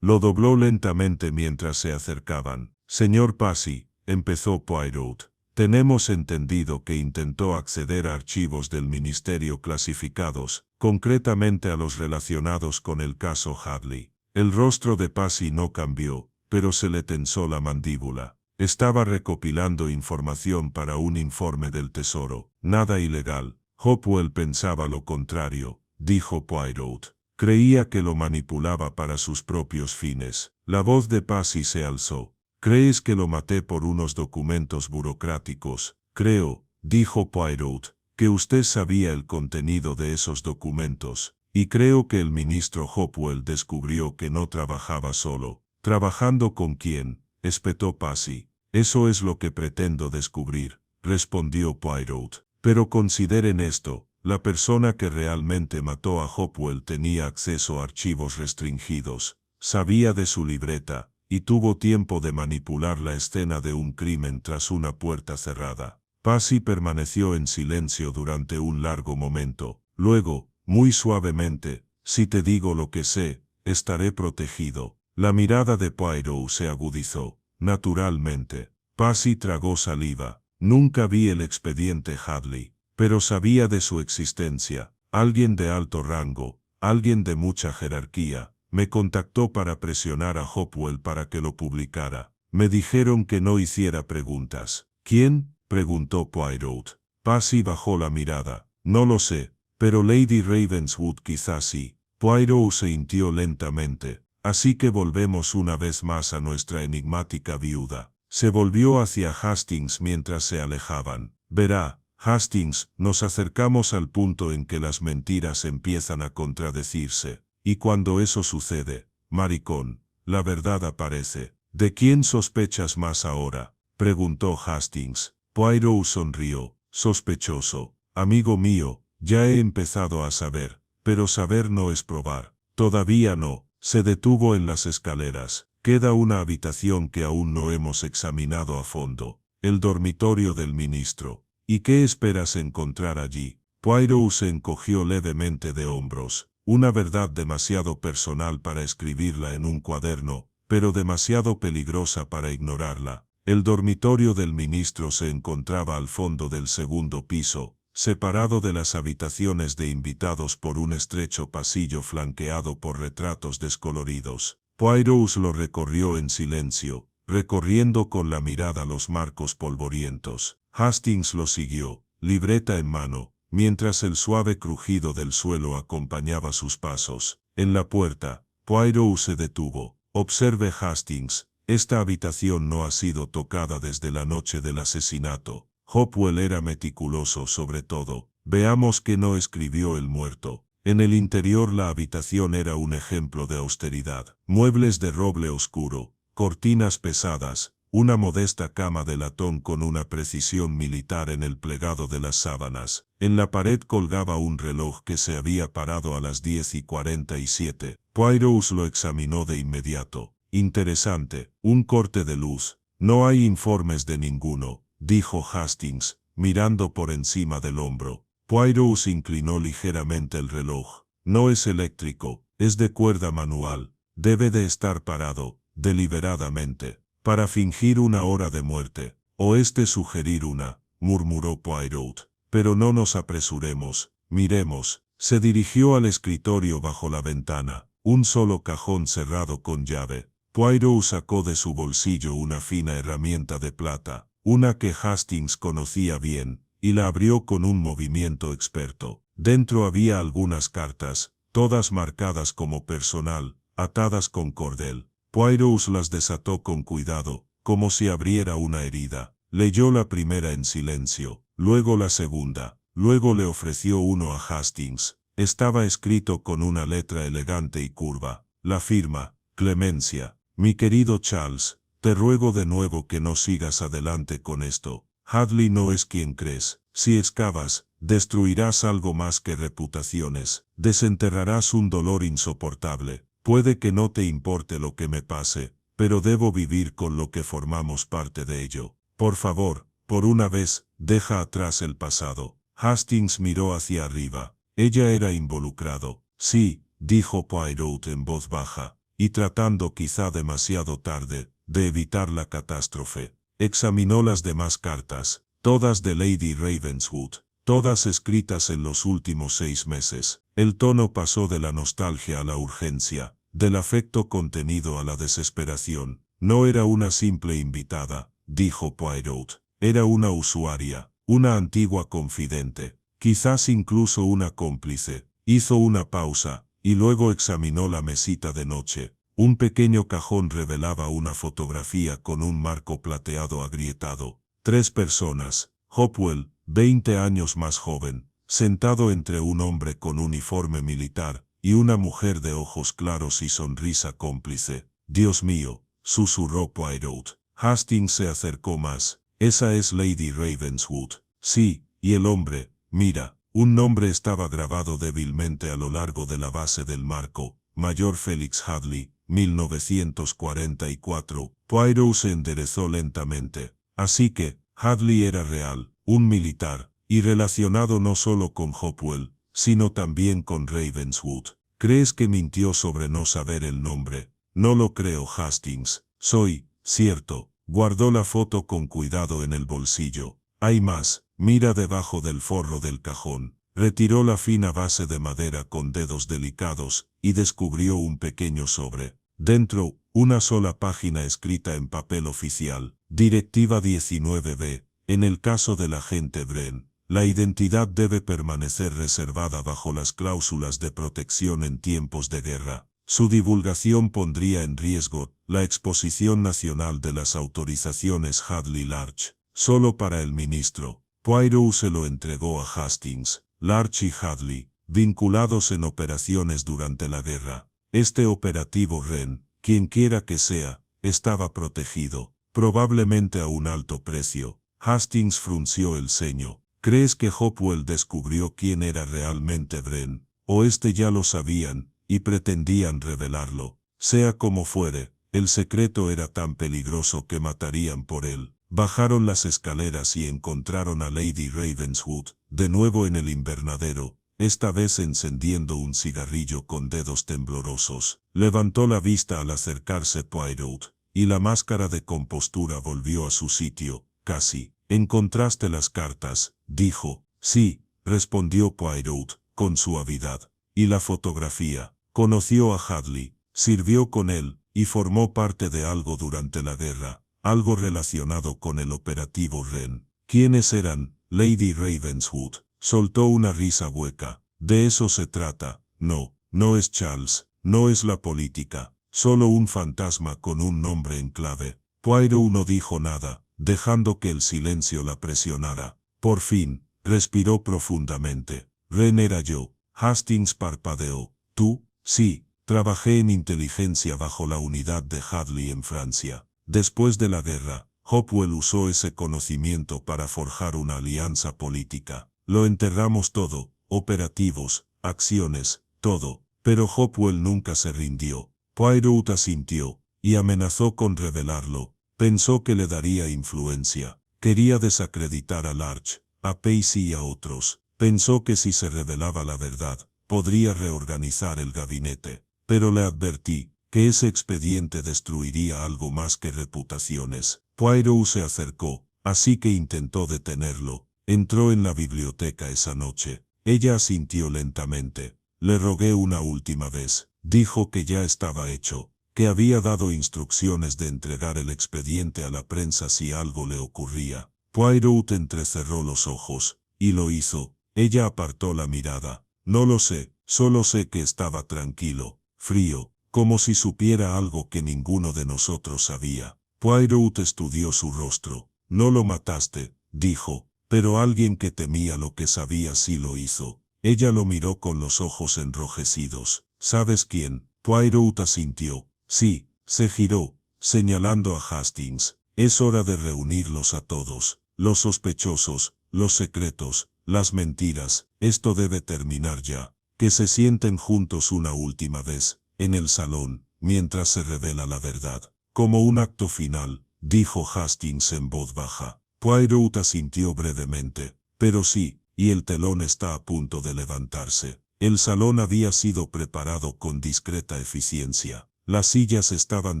Lo dobló lentamente mientras se acercaban. «Señor Passy», empezó Poirot, «tenemos entendido que intentó acceder a archivos del ministerio clasificados, concretamente a los relacionados con el caso Hadley». El rostro de Passy no cambió, pero se le tensó la mandíbula. Estaba recopilando información para un informe del Tesoro. Nada ilegal. Hopwell pensaba lo contrario, dijo Poirot. Creía que lo manipulaba para sus propios fines. La voz de Passy se alzó. «¿Crees que lo maté por unos documentos burocráticos?» «Creo», dijo Poirot, «que usted sabía el contenido de esos documentos. Y creo que el ministro Hopwell descubrió que no trabajaba solo». «¿Trabajando con quién?», espetó Passy. «Eso es lo que pretendo descubrir», respondió Poirot. «Pero consideren esto, la persona que realmente mató a Hopwell tenía acceso a archivos restringidos, sabía de su libreta, y tuvo tiempo de manipular la escena de un crimen tras una puerta cerrada». Passy permaneció en silencio durante un largo momento. Luego, muy suavemente, «Si te digo lo que sé, estaré protegido». La mirada de Poirot se agudizó. Naturalmente. Passy tragó saliva. «Nunca vi el expediente Hadley, pero sabía de su existencia. Alguien de alto rango, alguien de mucha jerarquía, me contactó para presionar a Hopwell para que lo publicara. Me dijeron que no hiciera preguntas». «¿Quién?», preguntó Poirot. Passy bajó la mirada. «No lo sé, pero Lady Ravenswood quizás sí». Poirot se sintió lentamente. «Así que volvemos una vez más a nuestra enigmática viuda». Se volvió hacia Hastings mientras se alejaban. «Verá, Hastings, nos acercamos al punto en que las mentiras empiezan a contradecirse. Y cuando eso sucede, maricón, la verdad aparece». «¿De quién sospechas más ahora?», preguntó Hastings. Poirot sonrió. «Sospechoso. Amigo mío, ya he empezado a saber, pero saber no es probar». «Todavía no». Se detuvo en las escaleras. «Queda una habitación que aún no hemos examinado a fondo. El dormitorio del ministro. ¿Y qué esperas encontrar allí?». Poirot se encogió levemente de hombros. «Una verdad demasiado personal para escribirla en un cuaderno, pero demasiado peligrosa para ignorarla». El dormitorio del ministro se encontraba al fondo del segundo piso, separado de las habitaciones de invitados por un estrecho pasillo flanqueado por retratos descoloridos. Poirot lo recorrió en silencio, recorriendo con la mirada los marcos polvorientos. Hastings lo siguió, libreta en mano, mientras el suave crujido del suelo acompañaba sus pasos. En la puerta, Poirot se detuvo. «Observe, Hastings, esta habitación no ha sido tocada desde la noche del asesinato. Hopwell era meticuloso sobre todo. Veamos que no escribió el muerto». En el interior la habitación era un ejemplo de austeridad. Muebles de roble oscuro, cortinas pesadas, una modesta cama de latón con una precisión militar en el plegado de las sábanas. En la pared colgaba un reloj que se había parado a las 10:47. Poirot lo examinó de inmediato. «Interesante, un corte de luz». «No hay informes de ninguno», dijo Hastings, mirando por encima del hombro. Poirot inclinó ligeramente el reloj. «No es eléctrico, es de cuerda manual. Debe de estar parado, deliberadamente, para fingir una hora de muerte. Oeste sugerir una, murmuró Poirot. Pero no nos apresuremos, miremos. Se dirigió al escritorio bajo la ventana, un solo cajón cerrado con llave. Poirot sacó de su bolsillo una fina herramienta de plata, una que Hastings conocía bien, y la abrió con un movimiento experto. Dentro había algunas cartas, todas marcadas como personal, atadas con cordel. Poirot las desató con cuidado, como si abriera una herida. Leyó la primera en silencio, luego la segunda, luego le ofreció uno a Hastings. Estaba escrito con una letra elegante y curva. La firma, Clemencia. Mi querido Charles, te ruego de nuevo que no sigas adelante con esto. Hadley no es quien crees. Si excavas, destruirás algo más que reputaciones. Desenterrarás un dolor insoportable. Puede que no te importe lo que me pase, pero debo vivir con lo que formamos parte de ello. Por favor, por una vez, deja atrás el pasado. Hastings miró hacia arriba. Ella era involucrado. Sí, dijo Poirot en voz baja, y tratando quizá demasiado tarde, de evitar la catástrofe. Examinó las demás cartas, todas de Lady Ravenswood, todas escritas en los últimos 6 meses. El tono pasó de la nostalgia a la urgencia, del afecto contenido a la desesperación. No era una simple invitada, dijo Poirot. Era una usuaria, una antigua confidente, quizás incluso una cómplice. Hizo una pausa, y luego examinó la mesita de noche. Un pequeño cajón revelaba una fotografía con un marco plateado agrietado. 3 personas. Hopwell, 20 años más joven, sentado entre un hombre con uniforme militar, y una mujer de ojos claros y sonrisa cómplice. Dios mío, susurró Poirot. Hastings se acercó más. Esa es Lady Ravenswood. Sí, y el hombre, mira, un nombre estaba grabado débilmente a lo largo de la base del marco. Mayor Felix Hadley, 1944. Poirot se enderezó lentamente. Así que, Hadley era real, un militar, y relacionado no solo con Hopwell, sino también con Ravenswood. ¿Crees que mintió sobre no saber el nombre? No lo creo, Hastings. Soy, cierto. Guardó la foto con cuidado en el bolsillo. Hay más. Mira debajo del forro del cajón. Retiró la fina base de madera con dedos delicados y descubrió un pequeño sobre. Dentro, una sola página escrita en papel oficial. Directiva 19b. En el caso del agente Bren, la identidad debe permanecer reservada bajo las cláusulas de protección en tiempos de guerra. Su divulgación pondría en riesgo la exposición nacional de las autorizaciones Hadley Larch. Solo para el ministro. Poirot se lo entregó a Hastings. Larch y Hadley, vinculados en operaciones durante la guerra. Este operativo Wren, quienquiera que sea, estaba protegido, probablemente a un alto precio. Hastings frunció el ceño. ¿Crees que Hopwell descubrió quién era realmente Wren? ¿O ya lo sabían, y pretendían revelarlo? Sea como fuere, el secreto era tan peligroso que matarían por él. Bajaron las escaleras y encontraron a Lady Ravenswood, de nuevo en el invernadero, esta vez encendiendo un cigarrillo con dedos temblorosos. Levantó la vista al acercarse Poirot, y la máscara de compostura volvió a su sitio, casi. ¿Encontraste las cartas?, dijo. Sí, respondió Poirot, con suavidad. ¿Y la fotografía? Conoció a Hadley, sirvió con él, y formó parte de algo durante la guerra. Algo relacionado con el operativo Wren. ¿Quiénes eran? Lady Ravenswood. Soltó una risa hueca. De eso se trata. No, no es Charles, no es la política. Solo un fantasma con un nombre en clave. Poirot no dijo nada, dejando que el silencio la presionara. Por fin, respiró profundamente. Wren era yo. Hastings parpadeó. ¿Tú? Sí, trabajé en inteligencia bajo la unidad de Hadley en Francia. Después de la guerra, Hopwell usó ese conocimiento para forjar una alianza política. Lo enterramos todo, operativos, acciones, todo. Pero Hopwell nunca se rindió. Poirot asintió, y amenazó con revelarlo. Pensó que le daría influencia. Quería desacreditar a Larch, a Pacey y a otros. Pensó que si se revelaba la verdad, podría reorganizar el gabinete. Pero le advertí que ese expediente destruiría algo más que reputaciones. Poirot se acercó, así que intentó detenerlo. Entró en la biblioteca esa noche. Ella asintió lentamente. Le rogué una última vez. Dijo que ya estaba hecho, que había dado instrucciones de entregar el expediente a la prensa si algo le ocurría. Poirot entrecerró los ojos, y lo hizo. Ella apartó la mirada. No lo sé, solo sé que estaba tranquilo, frío, como si supiera algo que ninguno de nosotros sabía. Poirot estudió su rostro. No lo mataste, dijo, pero alguien que temía lo que sabía sí lo hizo. Ella lo miró con los ojos enrojecidos. ¿Sabes quién? Poirot asintió. Sí, se giró, señalando a Hastings. Es hora de reunirlos a todos. Los sospechosos, los secretos, las mentiras. Esto debe terminar ya. Que se sienten juntos una última vez, en el salón, mientras se revela la verdad. Como un acto final, dijo Hastings en voz baja. Poirot asintió brevemente. Pero sí, y el telón está a punto de levantarse. El salón había sido preparado con discreta eficiencia. Las sillas estaban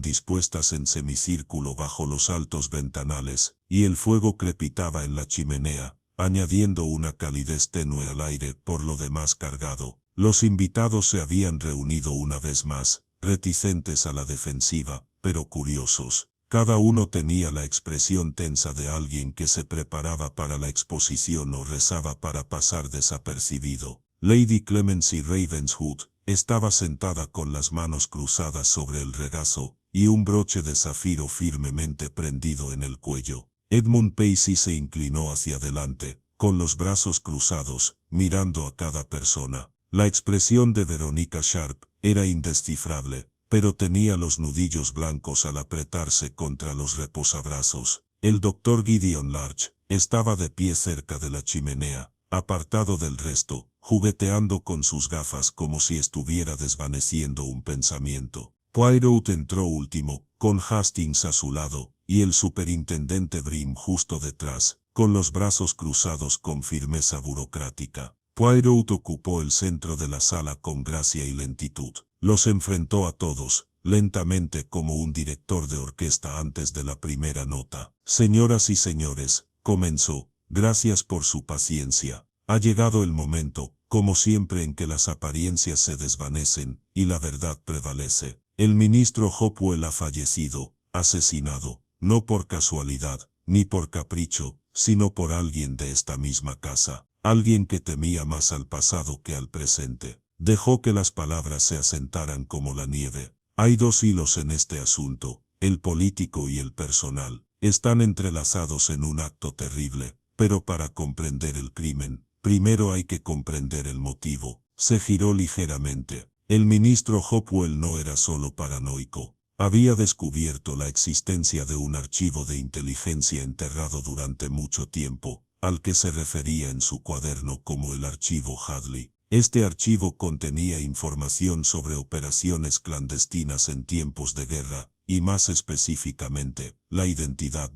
dispuestas en semicírculo bajo los altos ventanales, y el fuego crepitaba en la chimenea, añadiendo una calidez tenue al aire por lo demás cargado. Los invitados se habían reunido una vez más, reticentes a la defensiva, pero curiosos. Cada uno tenía la expresión tensa de alguien que se preparaba para la exposición o rezaba para pasar desapercibido. Lady Clemency Ravenswood estaba sentada con las manos cruzadas sobre el regazo y un broche de zafiro firmemente prendido en el cuello. Edmund Pacey se inclinó hacia adelante, con los brazos cruzados, mirando a cada persona. La expresión de Veronica Sharp era indescifrable, pero tenía los nudillos blancos al apretarse contra los reposabrazos. El doctor Gideon Larch estaba de pie cerca de la chimenea, apartado del resto, jugueteando con sus gafas como si estuviera desvaneciendo un pensamiento. Poirot entró último, con Hastings a su lado, y el superintendente Brim justo detrás, con los brazos cruzados con firmeza burocrática. Poirot ocupó el centro de la sala con gracia y lentitud. Los enfrentó a todos, lentamente como un director de orquesta antes de la primera nota. Señoras y señores, comenzó, gracias por su paciencia. Ha llegado el momento, como siempre, en que las apariencias se desvanecen y la verdad prevalece. El ministro Hopwell ha fallecido, asesinado, no por casualidad, ni por capricho, sino por alguien de esta misma casa. Alguien que temía más al pasado que al presente. Dejó que las palabras se asentaran como la nieve. Hay dos hilos en este asunto, el político y el personal. Están entrelazados en un acto terrible, pero para comprender el crimen, primero hay que comprender el motivo. Se giró ligeramente. El ministro Hopwell no era solo paranoico. Había descubierto la existencia de un archivo de inteligencia enterrado durante mucho tiempo, al que se refería en su cuaderno como el archivo Hadley. Este archivo contenía información sobre operaciones clandestinas en tiempos de guerra, y más específicamente, la identidad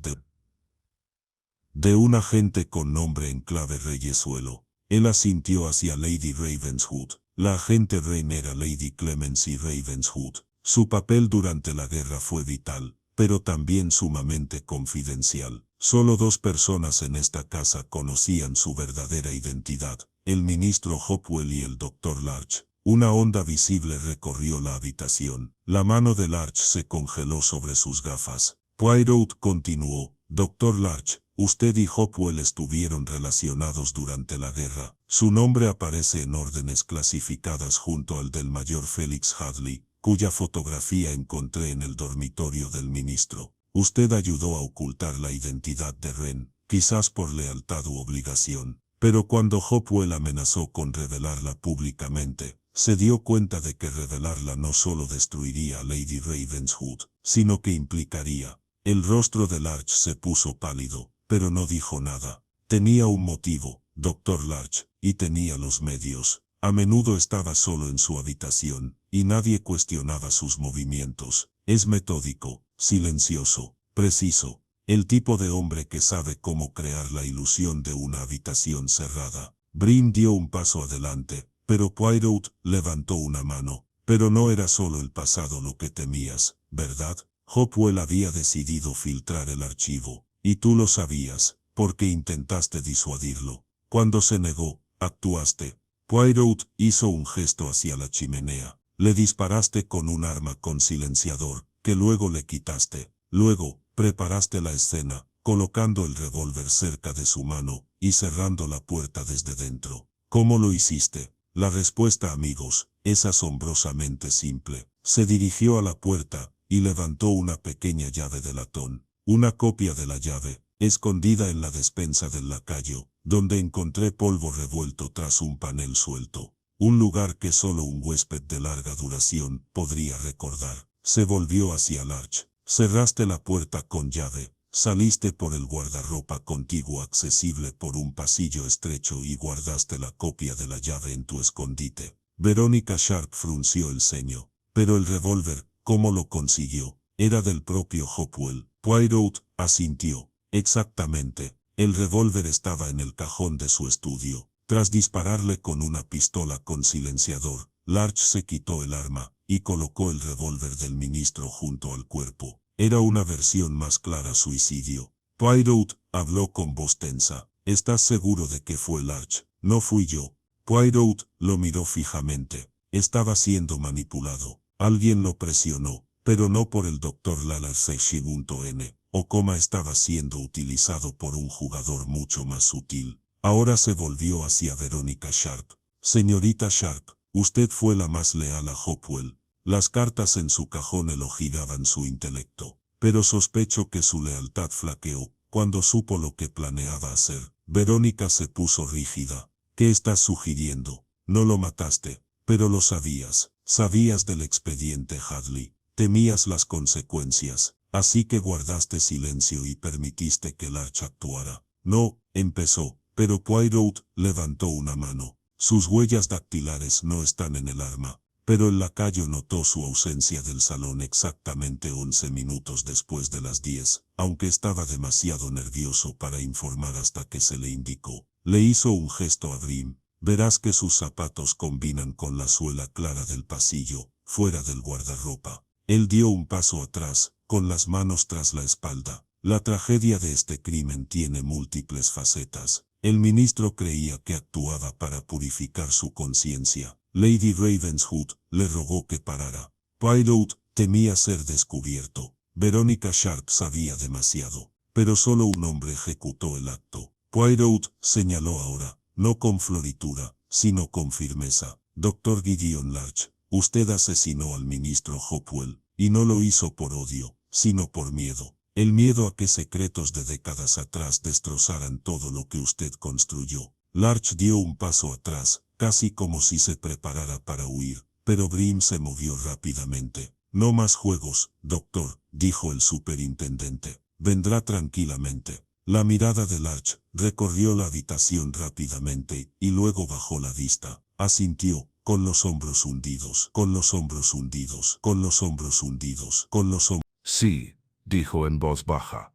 de un agente con nombre en clave Reyesuelo. Él asintió hacia Lady Ravenswood. La agente Rain era Lady Clemency Ravenswood. Su papel durante la guerra fue vital, pero también sumamente confidencial. Solo dos personas en esta casa conocían su verdadera identidad, el ministro Hopwell y el doctor Larch. Una onda visible recorrió la habitación. La mano de Larch se congeló sobre sus gafas. Poirot continuó. Doctor Larch, usted y Hopwell estuvieron relacionados durante la guerra. Su nombre aparece en órdenes clasificadas junto al del mayor Felix Hadley, cuya fotografía encontré en el dormitorio del ministro. Usted ayudó a ocultar la identidad de Wren, quizás por lealtad u obligación. Pero cuando Hopwell amenazó con revelarla públicamente, se dio cuenta de que revelarla no solo destruiría a Lady Ravenswood, sino que implicaría. El rostro de Larch se puso pálido, pero no dijo nada. Tenía un motivo, Dr. Larch, y tenía los medios. A menudo estaba solo en su habitación, y nadie cuestionaba sus movimientos. Es metódico, silencioso, preciso. El tipo de hombre que sabe cómo crear la ilusión de una habitación cerrada. Brim dio un paso adelante, pero Poirot levantó una mano. Pero no era solo el pasado lo que temías, ¿verdad? Hopwell había decidido filtrar el archivo. Y tú lo sabías, porque intentaste disuadirlo. Cuando se negó, actuaste. Poirot hizo un gesto hacia la chimenea. Le disparaste con un arma con silenciador, que luego le quitaste. Luego, preparaste la escena, colocando el revólver cerca de su mano, y cerrando la puerta desde dentro. ¿Cómo lo hiciste? La respuesta, amigos, es asombrosamente simple. Se dirigió a la puerta, y levantó una pequeña llave de latón. Una copia de la llave, escondida en la despensa del lacayo, donde encontré polvo revuelto tras un panel suelto. Un lugar que solo un huésped de larga duración podría recordar. Se volvió hacia Larch. Cerraste la puerta con llave. Saliste por el guardarropa contiguo accesible por un pasillo estrecho y guardaste la copia de la llave en tu escondite. Verónica Sharp frunció el ceño. Pero el revólver, ¿cómo lo consiguió? Era del propio Hopwell. Poirot asintió. Exactamente. El revólver estaba en el cajón de su estudio. Tras dispararle con una pistola con silenciador, Larch se quitó el arma y colocó el revólver del ministro junto al cuerpo. Era una versión más clara suicidio. Poirot habló con voz tensa. ¿Estás seguro de que fue Larch? No fui yo. Poirot lo miró fijamente. Estaba siendo manipulado. Alguien lo presionó, pero no por el Dr. Lallard Session.n. O coma estaba siendo utilizado por un jugador mucho más sutil. Ahora se volvió hacia Verónica Sharp. Señorita Sharp, usted fue la más leal a Hopwell. Las cartas en su cajón elogiaban su intelecto, pero sospecho que su lealtad flaqueó cuando supo lo que planeaba hacer. Verónica se puso rígida. ¿Qué estás sugiriendo? No lo mataste, pero lo sabías. Sabías del expediente Hadley. Temías las consecuencias, así que guardaste silencio y permitiste que Larch actuara. No, empezó, pero Poirot levantó una mano. Sus huellas dactilares no están en el arma, pero el lacayo notó su ausencia del salón exactamente 11 minutos después de las 10, aunque estaba demasiado nervioso para informar hasta que se le indicó. Le hizo un gesto a Grimm. Verás que sus zapatos combinan con la suela clara del pasillo, fuera del guardarropa. Él dio un paso atrás, con las manos tras la espalda. La tragedia de este crimen tiene múltiples facetas. El ministro creía que actuaba para purificar su conciencia. Lady Ravenswood le rogó que parara. Poirot temía ser descubierto. Verónica Sharp sabía demasiado, pero solo un hombre ejecutó el acto. Poirot señaló ahora, no con floritura, sino con firmeza. Dr. Gideon Larch, usted asesinó al ministro Hopwell, y no lo hizo por odio, sino por miedo. El miedo a que secretos de décadas atrás destrozaran todo lo que usted construyó. Larch dio un paso atrás, casi como si se preparara para huir, pero Grimm se movió rápidamente. No más juegos, doctor, dijo el superintendente. Vendrá tranquilamente. La mirada de Larch recorrió la habitación rápidamente y luego bajó la vista. Asintió, con los hombros hundidos, con los hombros hundidos, con los hombros hundidos, con los hombros. Sí, dijo en voz baja.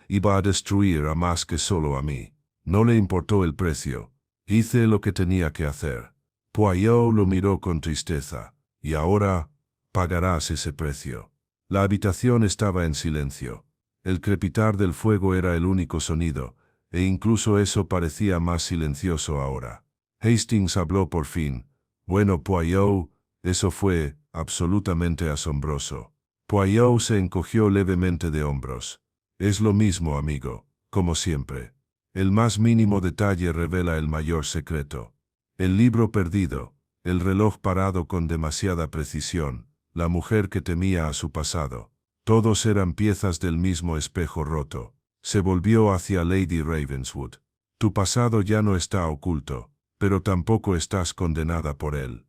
Iba a destruir a más que solo a mí. No le importó el precio. Hice lo que tenía que hacer. Poirot lo miró con tristeza. Y ahora, pagarás ese precio. La habitación estaba en silencio. El crepitar del fuego era el único sonido, e incluso eso parecía más silencioso ahora. Hastings habló por fin. Bueno, Poirot, eso fue absolutamente asombroso. Poirot se encogió levemente de hombros. Es lo mismo, amigo, como siempre. El más mínimo detalle revela el mayor secreto. El libro perdido, el reloj parado con demasiada precisión, la mujer que temía a su pasado. Todos eran piezas del mismo espejo roto. Se volvió hacia Lady Ravenswood. Tu pasado ya no está oculto, pero tampoco estás condenada por él.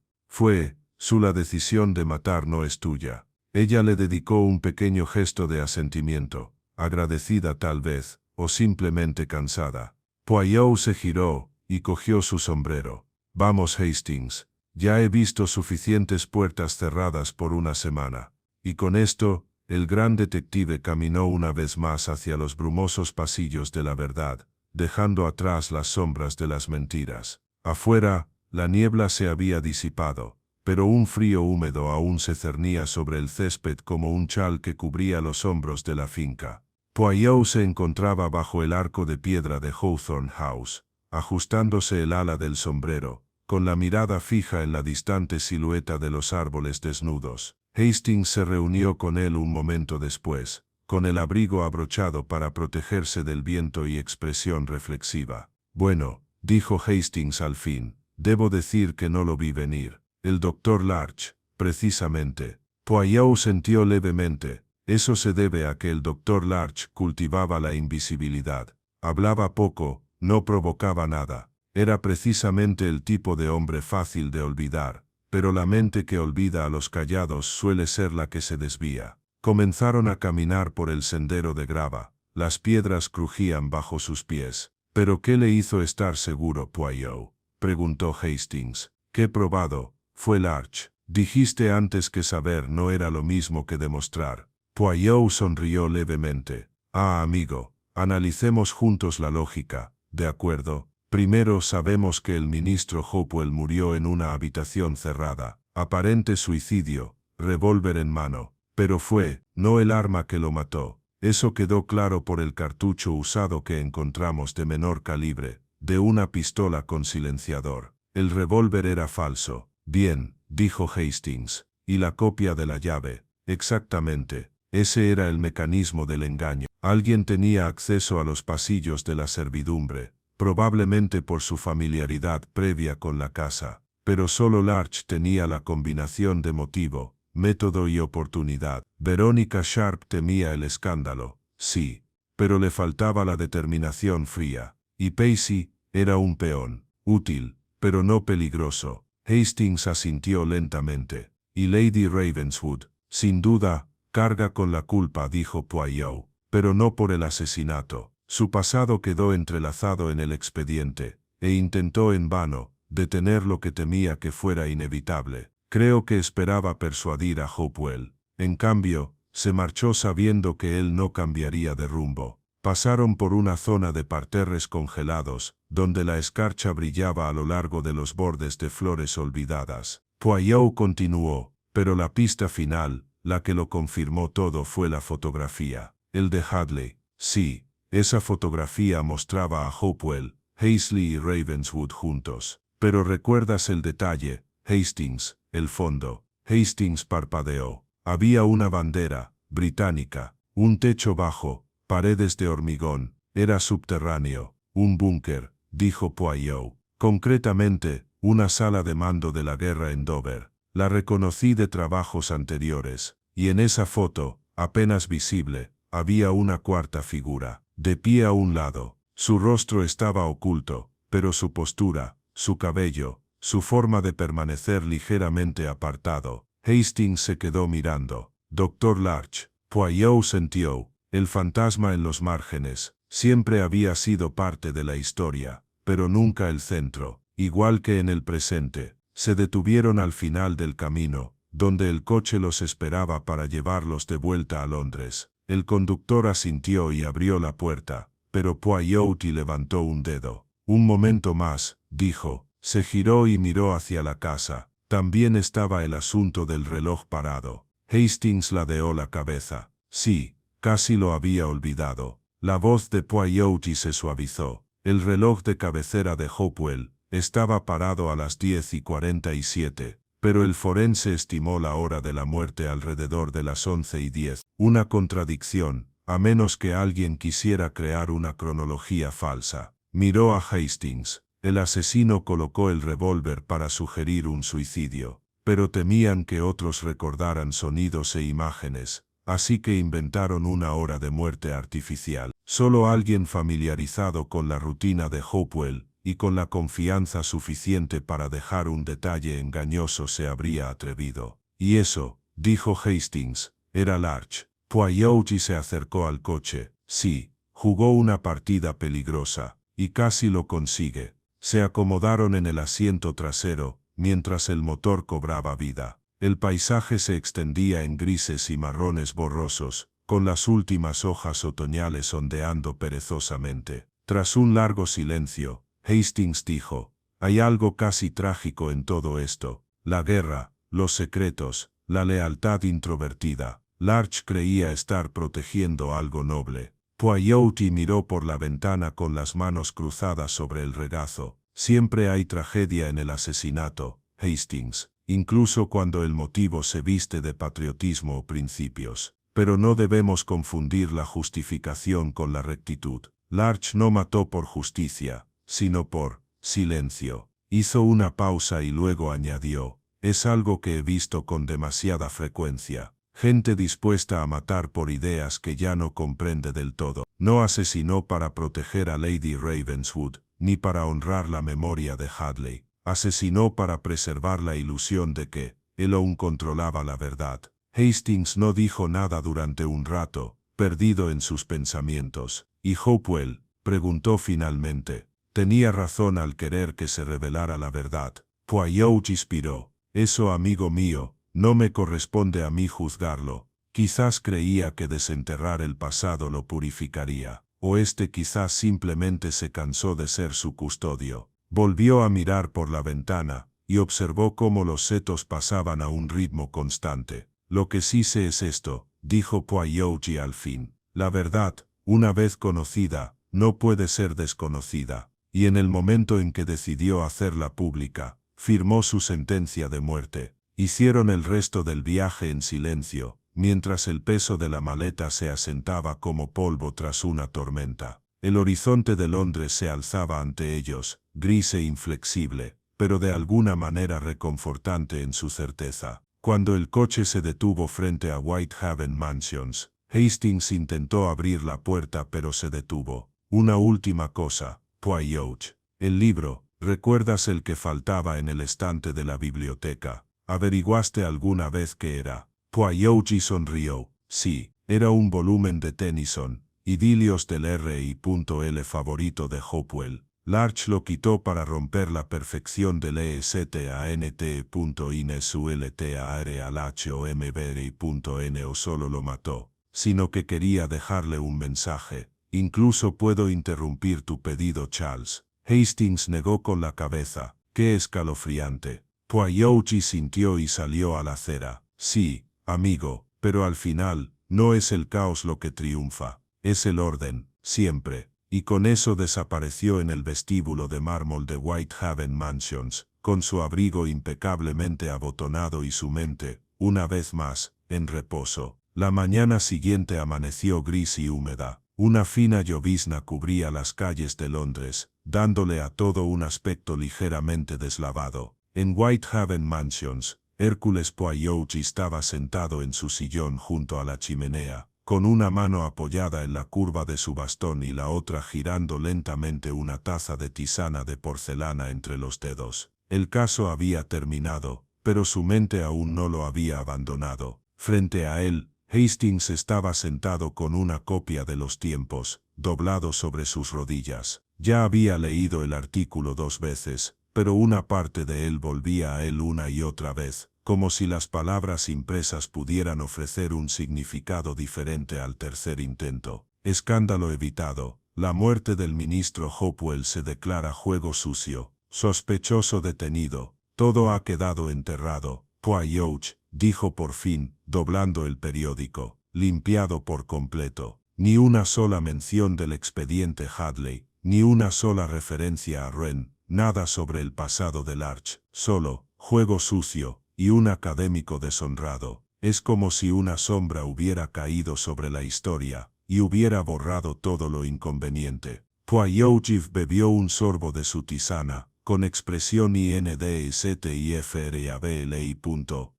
La decisión de matar no es tuya. Ella le dedicó un pequeño gesto de asentimiento, agradecida tal vez, o simplemente cansada. Poirot se giró y cogió su sombrero. Vamos, Hastings, ya he visto suficientes puertas cerradas por una semana. Y con esto, el gran detective caminó una vez más hacia los brumosos pasillos de la verdad, dejando atrás las sombras de las mentiras. Afuera, la niebla se había disipado, pero un frío húmedo aún se cernía sobre el césped como un chal que cubría los hombros de la finca. Poirot se encontraba bajo el arco de piedra de Hawthorne House, ajustándose el ala del sombrero, con la mirada fija en la distante silueta de los árboles desnudos. Hastings se reunió con él un momento después, con el abrigo abrochado para protegerse del viento y expresión reflexiva. Bueno, dijo Hastings al fin, debo decir que no lo vi venir. El doctor Larch, precisamente. Poirot sintió levemente. Eso se debe a que el doctor Larch cultivaba la invisibilidad. Hablaba poco, no provocaba nada. Era precisamente el tipo de hombre fácil de olvidar, pero la mente que olvida a los callados suele ser la que se desvía. Comenzaron a caminar por el sendero de grava. Las piedras crujían bajo sus pies. ¿Pero qué le hizo estar seguro, Poirot?, preguntó Hastings. «Qué probado», fue Larch. «Dijiste antes que saber no era lo mismo que demostrar». Poirot sonrió levemente. «Ah, amigo, analicemos juntos la lógica, ¿de acuerdo? Primero sabemos que el ministro Hopewell murió en una habitación cerrada, aparente suicidio, revólver en mano. Pero fue, no el arma que lo mató. Eso quedó claro por el cartucho usado que encontramos de menor calibre, de una pistola con silenciador. El revólver era falso». «Bien», dijo Hastings. «Y la copia de la llave». «Exactamente. Ese era el mecanismo del engaño. Alguien tenía acceso a los pasillos de la servidumbre, probablemente por su familiaridad previa con la casa. Pero solo Larch tenía la combinación de motivo, método y oportunidad. Verónica Sharp temía el escándalo, sí, pero le faltaba la determinación fría. Y Pacey era un peón, útil, pero no peligroso». Hastings asintió lentamente. «Y Lady Ravenswood, sin duda, carga con la culpa», dijo Poirot, «pero no por el asesinato. Su pasado quedó entrelazado en el expediente, e intentó en vano detener lo que temía que fuera inevitable. Creo que esperaba persuadir a Hopewell. En cambio, se marchó sabiendo que él no cambiaría de rumbo». Pasaron por una zona de parterres congelados, donde la escarcha brillaba a lo largo de los bordes de flores olvidadas. Poirot continuó, «Pero la pista final, la que lo confirmó todo, fue la fotografía. El de Hadley. Sí, esa fotografía mostraba a Hopewell, Hazley y Ravenswood juntos. Pero ¿recuerdas el detalle, Hastings, el fondo?» Hastings parpadeó. Había una bandera británica, un techo bajo, paredes de hormigón. Era subterráneo, un búnker, dijo Poirot. Concretamente, una sala de mando de la guerra en Dover. La reconocí de trabajos anteriores, y en esa foto, apenas visible, había una cuarta figura, de pie a un lado. Su rostro estaba oculto, pero su postura, su cabello, su forma de permanecer ligeramente apartado. Hastings se quedó mirando. «Doctor Larch», Poirot sintió, el fantasma en los márgenes, siempre había sido parte de la historia, pero nunca el centro. Igual que en el presente, se detuvieron al final del camino, donde el coche los esperaba para llevarlos de vuelta a Londres. El conductor asintió y abrió la puerta, pero Poirot levantó un dedo. «Un momento más», dijo. Se giró y miró hacia la casa. También estaba el asunto del reloj parado. Hastings ladeó la cabeza. «Sí, casi lo había olvidado». La voz de Poirot se suavizó. El reloj de cabecera de Hopewell estaba parado a las 10:47, pero el forense estimó la hora de la muerte alrededor de las 11:10. Una contradicción, a menos que alguien quisiera crear una cronología falsa. Miró a Hastings. El asesino colocó el revólver para sugerir un suicidio, pero temían que otros recordaran sonidos e imágenes, así que inventaron una hora de muerte artificial. Solo alguien familiarizado con la rutina de Hopewell y con la confianza suficiente para dejar un detalle engañoso se habría atrevido. «Y eso», dijo Hastings, «era Larch». Poirot se acercó al coche. «Sí, jugó una partida peligrosa, y casi lo consigue». Se acomodaron en el asiento trasero, mientras el motor cobraba vida. El paisaje se extendía en grises y marrones borrosos, con las últimas hojas otoñales ondeando perezosamente. Tras un largo silencio, Hastings dijo: «Hay algo casi trágico en todo esto. La guerra, los secretos, la lealtad introvertida. Larch creía estar protegiendo algo noble, Poirot miró por la ventana con las manos cruzadas sobre el regazo. Siempre hay tragedia en el asesinato, Hastings, incluso cuando el motivo se viste de patriotismo o principios. Pero no debemos confundir la justificación con la rectitud. Larch no mató por justicia, sino por silencio. Hizo una pausa y luego añadió, es algo que he visto con demasiada frecuencia. Gente dispuesta a matar por ideas que ya no comprende del todo. No asesinó para proteger a Lady Ravenswood, ni para honrar la memoria de Hadley. Asesinó para preservar la ilusión de que él aún controlaba la verdad. Hastings no dijo nada durante un rato, perdido en sus pensamientos. ¿Y Hopewell?, preguntó finalmente. Tenía razón al querer que se revelara la verdad. Poirot inspiró. Eso, amigo mío, no me corresponde a mí juzgarlo. Quizás creía que desenterrar el pasado lo purificaría. O quizás simplemente se cansó de ser su custodio. Volvió a mirar por la ventana, y observó cómo los setos pasaban a un ritmo constante. Lo que sí sé es esto, dijo Poirot al fin. La verdad, una vez conocida, no puede ser desconocida. Y en el momento en que decidió hacerla pública, firmó su sentencia de muerte. Hicieron el resto del viaje en silencio, mientras el peso de la maleta se asentaba como polvo tras una tormenta. El horizonte de Londres se alzaba ante ellos, gris e inflexible, pero de alguna manera reconfortante en su certeza. Cuando el coche se detuvo frente a Whitehaven Mansions, Hastings intentó abrir la puerta pero se detuvo. Una última cosa, Poirot. El libro, ¿recuerdas el que faltaba en el estante de la biblioteca? ¿Averiguaste alguna vez qué era? Poirot sonrió. Sí, era un volumen de Tennyson, Idilios del R.I.L. favorito de Hopewell. Larch lo quitó para romper la perfección del ESTANT.INSULTARALHOMBRI.N o solo lo mató, sino que quería dejarle un mensaje. Incluso puedo interrumpir tu pedido, Charles. Hastings negó con la cabeza. ¡Qué escalofriante! Poirot sintió y salió a la acera. Sí, amigo, pero al final, no es el caos lo que triunfa, es el orden, siempre. Y con eso desapareció en el vestíbulo de mármol de Whitehaven Mansions, con su abrigo impecablemente abotonado y su mente, una vez más, en reposo. La mañana siguiente amaneció gris y húmeda. Una fina llovizna cubría las calles de Londres, dándole a todo un aspecto ligeramente deslavado. En Whitehaven Mansions, Hércules Poirot estaba sentado en su sillón junto a la chimenea, con una mano apoyada en la curva de su bastón y la otra girando lentamente una taza de tisana de porcelana entre los dedos. El caso había terminado, pero su mente aún no lo había abandonado. Frente a él, Hastings estaba sentado con una copia de Los Tiempos, doblado sobre sus rodillas. Ya había leído el artículo 2 veces, pero una parte de él volvía a él una y otra vez, como si las palabras impresas pudieran ofrecer un significado diferente al tercer intento. Escándalo evitado. La muerte del ministro Hopewell se declara juego sucio. Sospechoso detenido. Todo ha quedado enterrado. Poirot, dijo por fin, doblando el periódico, limpiado por completo. Ni una sola mención del expediente Hadley, ni una sola referencia a Wren, nada sobre el pasado de Larch, solo, juego sucio, y un académico deshonrado. Es como si una sombra hubiera caído sobre la historia, y hubiera borrado todo lo inconveniente. Poirot bebió un sorbo de su tisana, con expresión INDSTIFRABLI.PRO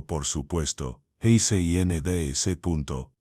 por supuesto, HINDS.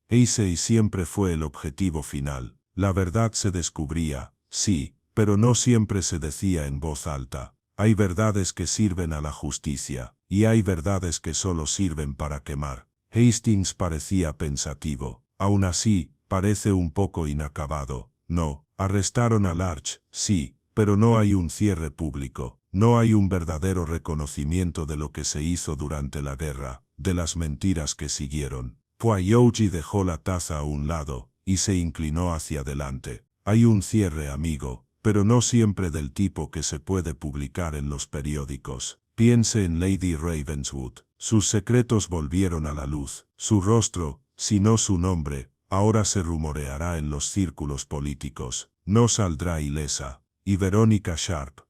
Heisei siempre fue el objetivo final. La verdad se descubría, sí, pero no siempre se decía en voz alta. Hay verdades que sirven a la justicia, y hay verdades que solo sirven para quemar. Hastings parecía pensativo. Aún así, parece un poco inacabado. No, arrestaron a Larch, sí, pero no hay un cierre público. No hay un verdadero reconocimiento de lo que se hizo durante la guerra, de las mentiras que siguieron. Poirot dejó la taza a un lado, y se inclinó hacia adelante. Hay un cierre, amigo, pero no siempre del tipo que se puede publicar en los periódicos. Piense en Lady Ravenswood. Sus secretos volvieron a la luz. Su rostro, si no su nombre, Ahora se rumoreará en los círculos políticos. No saldrá ilesa. Y Verónica Sharp,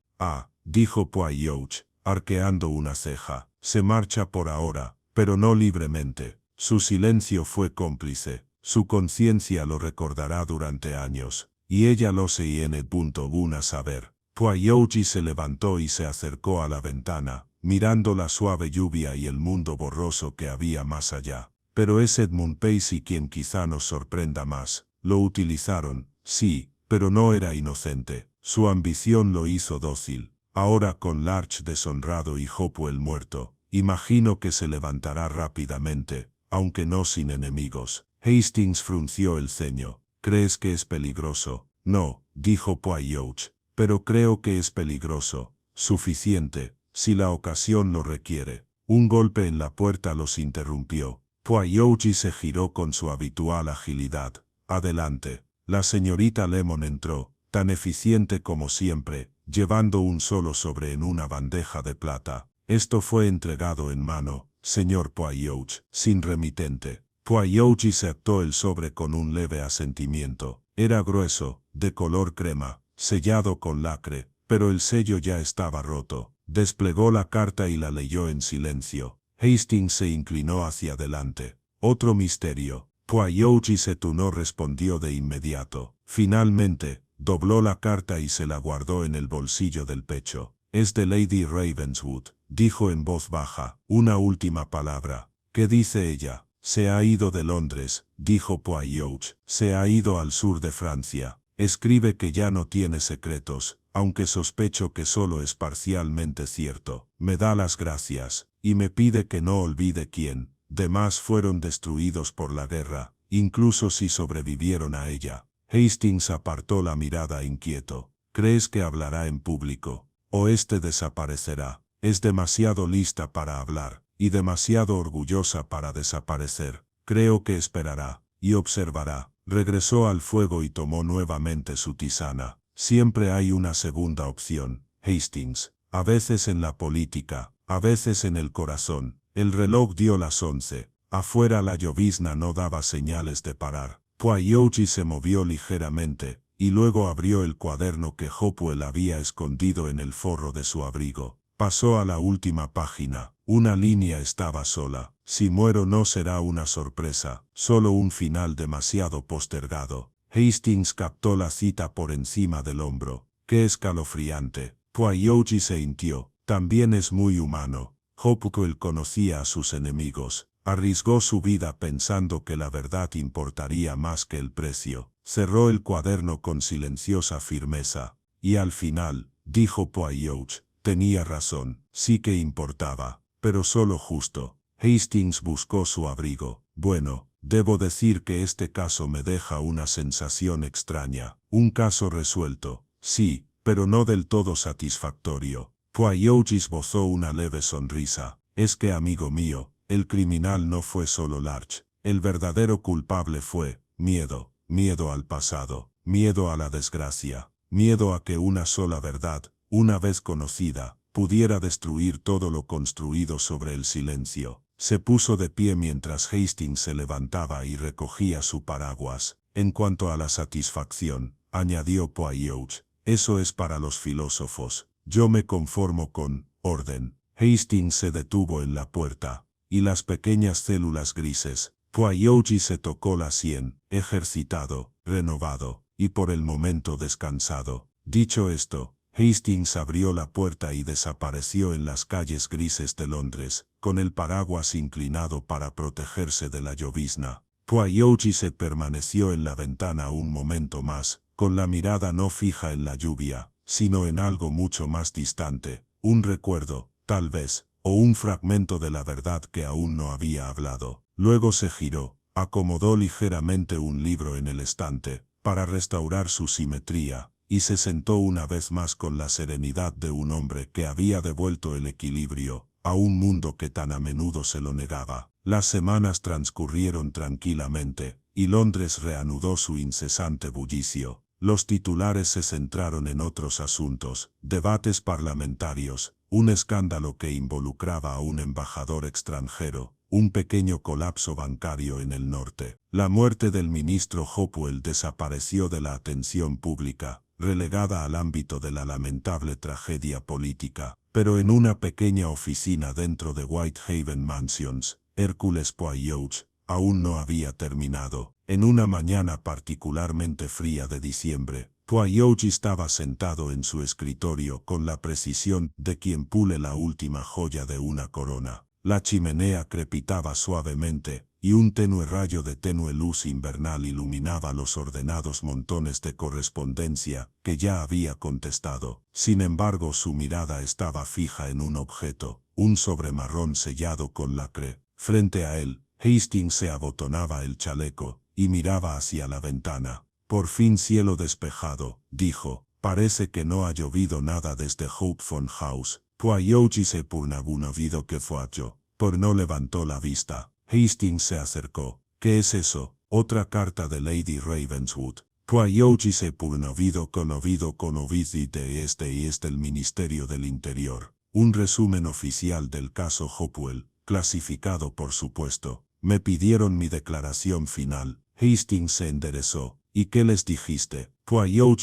dijo Poirot, arqueando una ceja, se marcha por ahora, pero no libremente. Su silencio fue cómplice. Su conciencia lo recordará durante años. Y ella lo a saber. Poirot se levantó y se acercó a la ventana, mirando la suave lluvia y el mundo borroso que había más allá. Pero es Edmund Pacey quien quizá nos sorprenda más. Lo utilizaron, sí, pero no era inocente. Su ambición lo hizo dócil. Ahora con Larch deshonrado y Hopewell muerto, imagino que se levantará rápidamente, aunque no sin enemigos. Hastings frunció el ceño. ¿Crees que es peligroso? No, dijo Poirot, pero creo que es peligroso. Suficiente, si la ocasión lo requiere. Un golpe en la puerta los interrumpió. Poirot se giró con su habitual agilidad. Adelante. La señorita Lemon entró, tan eficiente como siempre, llevando un solo sobre en una bandeja de plata. Esto fue entregado en mano, señor Poirot, sin remitente. Poirot se ató el sobre con un leve asentimiento. Era grueso, de color crema, sellado con lacre, pero el sello ya estaba roto. Desplegó la carta y la leyó en silencio. Hastings se inclinó hacia adelante. Otro misterio. Poirot no respondió de inmediato. Finalmente, dobló la carta y se la guardó en el bolsillo del pecho. Es de Lady Ravenswood, dijo en voz baja. Una última palabra. ¿Qué dice ella? Se ha ido de Londres, dijo Poirot. Se ha ido al sur de Francia. Escribe que ya no tiene secretos, aunque sospecho que solo es parcialmente cierto. Me da las gracias, y me pide que no olvide quién. Demás fueron destruidos por la guerra, incluso si sobrevivieron a ella. Hastings apartó la mirada inquieto. ¿Crees que hablará en público? ¿O este desaparecerá? Es demasiado lista para hablar, y demasiado orgullosa para desaparecer. Creo que esperará, y observará. Regresó al fuego y tomó nuevamente su tisana. Siempre hay una segunda opción, Hastings. A veces en la política, a veces en el corazón. El reloj dio las 11. Afuera la llovizna no daba señales de parar. Poirot se movió ligeramente, y luego abrió el cuaderno que Hopewell había escondido en el forro de su abrigo. Pasó a la última página. Una línea estaba sola. Si muero no será una sorpresa, solo un final demasiado postergado. Hastings captó la cita por encima del hombro. ¡Qué escalofriante! Poirot se hintió. También es muy humano. Hopewell conocía a sus enemigos. Arriesgó su vida pensando que la verdad importaría más que el precio. Cerró el cuaderno con silenciosa firmeza. Y al final, dijo Poirot, tenía razón, sí que importaba, pero solo justo. Hastings buscó su abrigo. Bueno, debo decir que este caso me deja una sensación extraña. Un caso resuelto, sí, pero no del todo satisfactorio. Poirot esbozó una leve sonrisa. Es que, amigo mío, el criminal no fue solo Larch. El verdadero culpable fue miedo. Miedo al pasado, miedo a la desgracia, miedo a que una sola verdad, una vez conocida, pudiera destruir todo lo construido sobre el silencio. Se puso de pie mientras Hastings se levantaba y recogía su paraguas. En cuanto a la satisfacción, añadió Poirot, eso es para los filósofos. Yo me conformo con orden. Hastings se detuvo en la puerta, y las pequeñas células grises. Poirot se tocó la sien, ejercitado, renovado, y por el momento descansado. Dicho esto, Hastings abrió la puerta y desapareció en las calles grises de Londres, con el paraguas inclinado para protegerse de la llovizna. Poirot se permaneció en la ventana un momento más, con la mirada no fija en la lluvia, sino en algo mucho más distante, un recuerdo, tal vez, o un fragmento de la verdad que aún no había hablado. Luego se giró, acomodó ligeramente un libro en el estante, para restaurar su simetría, y se sentó una vez más con la serenidad de un hombre que había devuelto el equilibrio a un mundo que tan a menudo se lo negaba. Las semanas transcurrieron tranquilamente, y Londres reanudó su incesante bullicio. Los titulares se centraron en otros asuntos, debates parlamentarios, un escándalo que involucraba a un embajador extranjero, un pequeño colapso bancario en el norte. La muerte del ministro Hopewell desapareció de la atención pública, relegada al ámbito de la lamentable tragedia política. Pero en una pequeña oficina dentro de Whitehaven Mansions, Hercules Poirot aún no había terminado. En una mañana particularmente fría de diciembre, Poirot estaba sentado en su escritorio con la precisión de quien pule la última joya de una corona. La chimenea crepitaba suavemente, y un tenue rayo de tenue luz invernal iluminaba los ordenados montones de correspondencia que ya había contestado. Sin embargo, su mirada estaba fija en un objeto, un sobre marrón sellado con lacre. Frente a él, Hastings se abotonaba el chaleco y miraba hacia la ventana. Por fin cielo despejado, dijo. Parece que no ha llovido nada desde Hopeford House. Poirot se purnabunovido que fue yo, pero no levantó la vista. Hastings se acercó. ¿Qué es eso? Otra carta de Lady Ravenswood. Poirot se purnavido con oído de este y este el Ministerio del Interior. Un resumen oficial del caso Hopewell, clasificado por supuesto. Me pidieron mi declaración final. Hastings se enderezó. ¿Y qué les dijiste? Poirot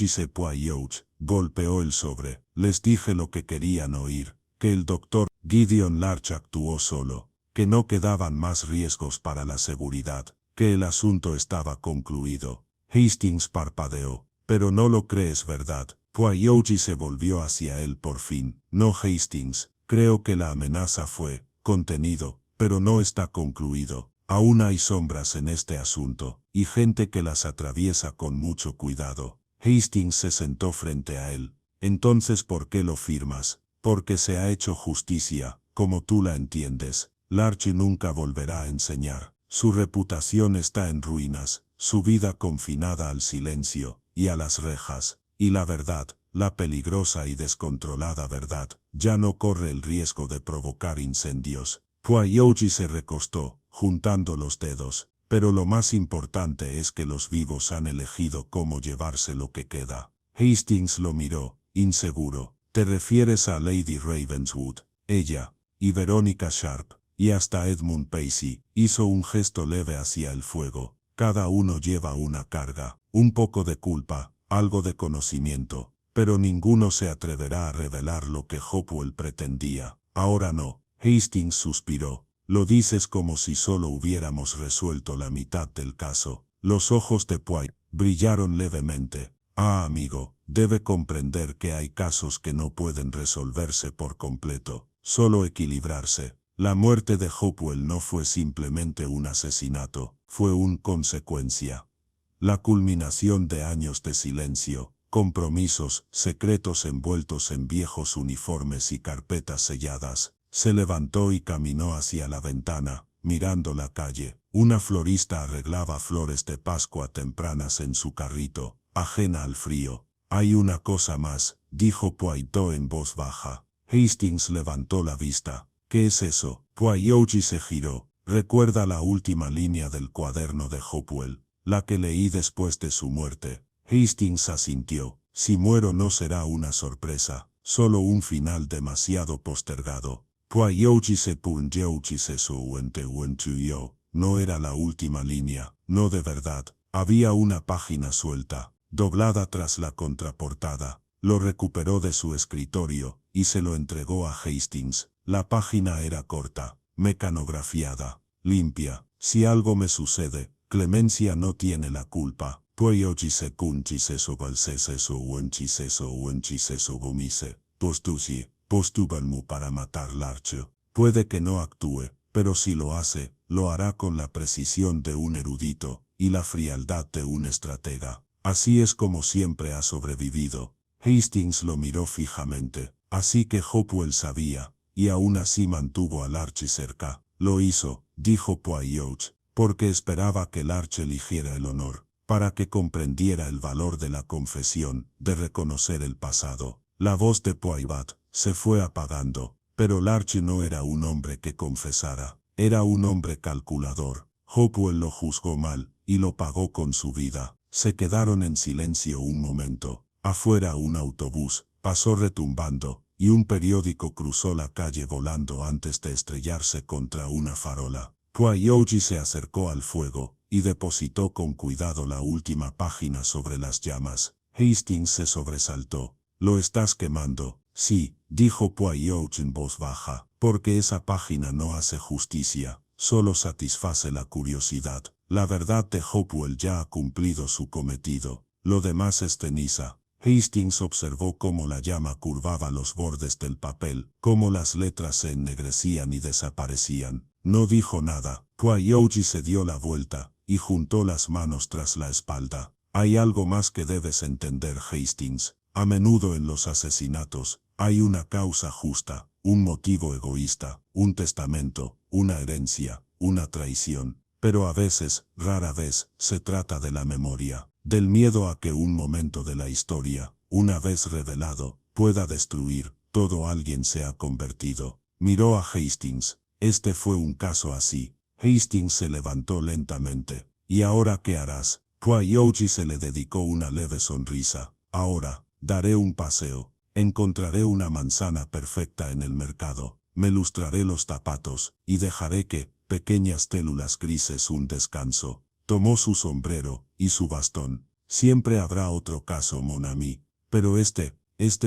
golpeó el sobre. Les dije lo que querían oír, que el doctor Gideon Larch actuó solo, que no quedaban más riesgos para la seguridad, que el asunto estaba concluido. Hastings parpadeó. Pero no lo crees, ¿verdad? Poirot se volvió hacia él por fin. No, Hastings, creo que la amenaza fue contenido, pero no está concluido. Aún hay sombras en este asunto, y gente que las atraviesa con mucho cuidado. Hastings se sentó frente a él. Entonces, ¿por qué lo firmas? Porque se ha hecho justicia, como tú la entiendes. Larch nunca volverá a enseñar. Su reputación está en ruinas, su vida confinada al silencio y a las rejas. Y la verdad, la peligrosa y descontrolada verdad, ya no corre el riesgo de provocar incendios. Poirot se recostó, juntando los dedos. Pero lo más importante es que los vivos han elegido cómo llevarse lo que queda. Hastings lo miró, inseguro. ¿Te refieres a Lady Ravenswood? Ella, y Veronica Sharp, y hasta Edmund Pacey, hizo un gesto leve hacia el fuego. Cada uno lleva una carga, un poco de culpa, algo de conocimiento, pero ninguno se atreverá a revelar lo que Hopewell pretendía. Ahora no. Hastings suspiró. Lo dices como si solo hubiéramos resuelto la mitad del caso. Los ojos de Poirot brillaron levemente. Ah, amigo, debe comprender que hay casos que no pueden resolverse por completo, solo equilibrarse. La muerte de Hopewell no fue simplemente un asesinato, fue una consecuencia. La culminación de años de silencio, compromisos, secretos envueltos en viejos uniformes y carpetas selladas. Se levantó y caminó hacia la ventana, mirando la calle. Una florista arreglaba flores de Pascua tempranas en su carrito, ajena al frío. Hay una cosa más, dijo Poirot en voz baja. Hastings levantó la vista. ¿Qué es eso? Poirot se giró. Recuerda la última línea del cuaderno de Hopewell, la que leí después de su muerte. Hastings asintió. Si muero no será una sorpresa, solo un final demasiado postergado. Poirot se no era la última línea, no de verdad. Había una página suelta, doblada tras la contraportada. Lo recuperó de su escritorio y se lo entregó a Hastings. La página era corta, mecanografiada, limpia. Si algo me sucede, Clemencia no tiene la culpa. Poirot se gomise. Postubalmu para matar Larch. Puede que no actúe, pero si lo hace, lo hará con la precisión de un erudito y la frialdad de un estratega. Así es como siempre ha sobrevivido. Hastings lo miró fijamente. Así que Hopewell sabía, y aún así mantuvo a Larch cerca. Lo hizo, dijo Poirot, porque esperaba que Larch eligiera el honor, para que comprendiera el valor de la confesión, de reconocer el pasado. La voz de Poirot se fue apagando, pero Larch no era un hombre que confesara, era un hombre calculador. Hopewell lo juzgó mal, y lo pagó con su vida. Se quedaron en silencio un momento. Afuera un autobús pasó retumbando, y un periódico cruzó la calle volando antes de estrellarse contra una farola. Poirot se acercó al fuego y depositó con cuidado la última página sobre las llamas. Hastings se sobresaltó. «¿Lo estás quemando?» «Sí», dijo Poirot en voz baja, «porque esa página no hace justicia, solo satisface la curiosidad. La verdad de Hopewell ya ha cumplido su cometido. Lo demás es ceniza». Hastings observó cómo la llama curvaba los bordes del papel, cómo las letras se ennegrecían y desaparecían. No dijo nada. Poirot se dio la vuelta y juntó las manos tras la espalda. «Hay algo más que debes entender, Hastings. A menudo en los asesinatos hay una causa justa, un motivo egoísta, un testamento, una herencia, una traición. Pero a veces, rara vez, se trata de la memoria, del miedo a que un momento de la historia, una vez revelado, pueda destruir todo. Alguien se ha convertido». Miró a Hastings. Este fue un caso así. Hastings se levantó lentamente. «¿Y ahora qué harás?» Poirot se le dedicó una leve sonrisa. «Ahora, daré un paseo. Encontraré una manzana perfecta en el mercado. Me lustraré los zapatos y dejaré que, pequeñas células grises, un descanso». Tomó su sombrero y su bastón. «Siempre habrá otro caso, mon ami. Pero este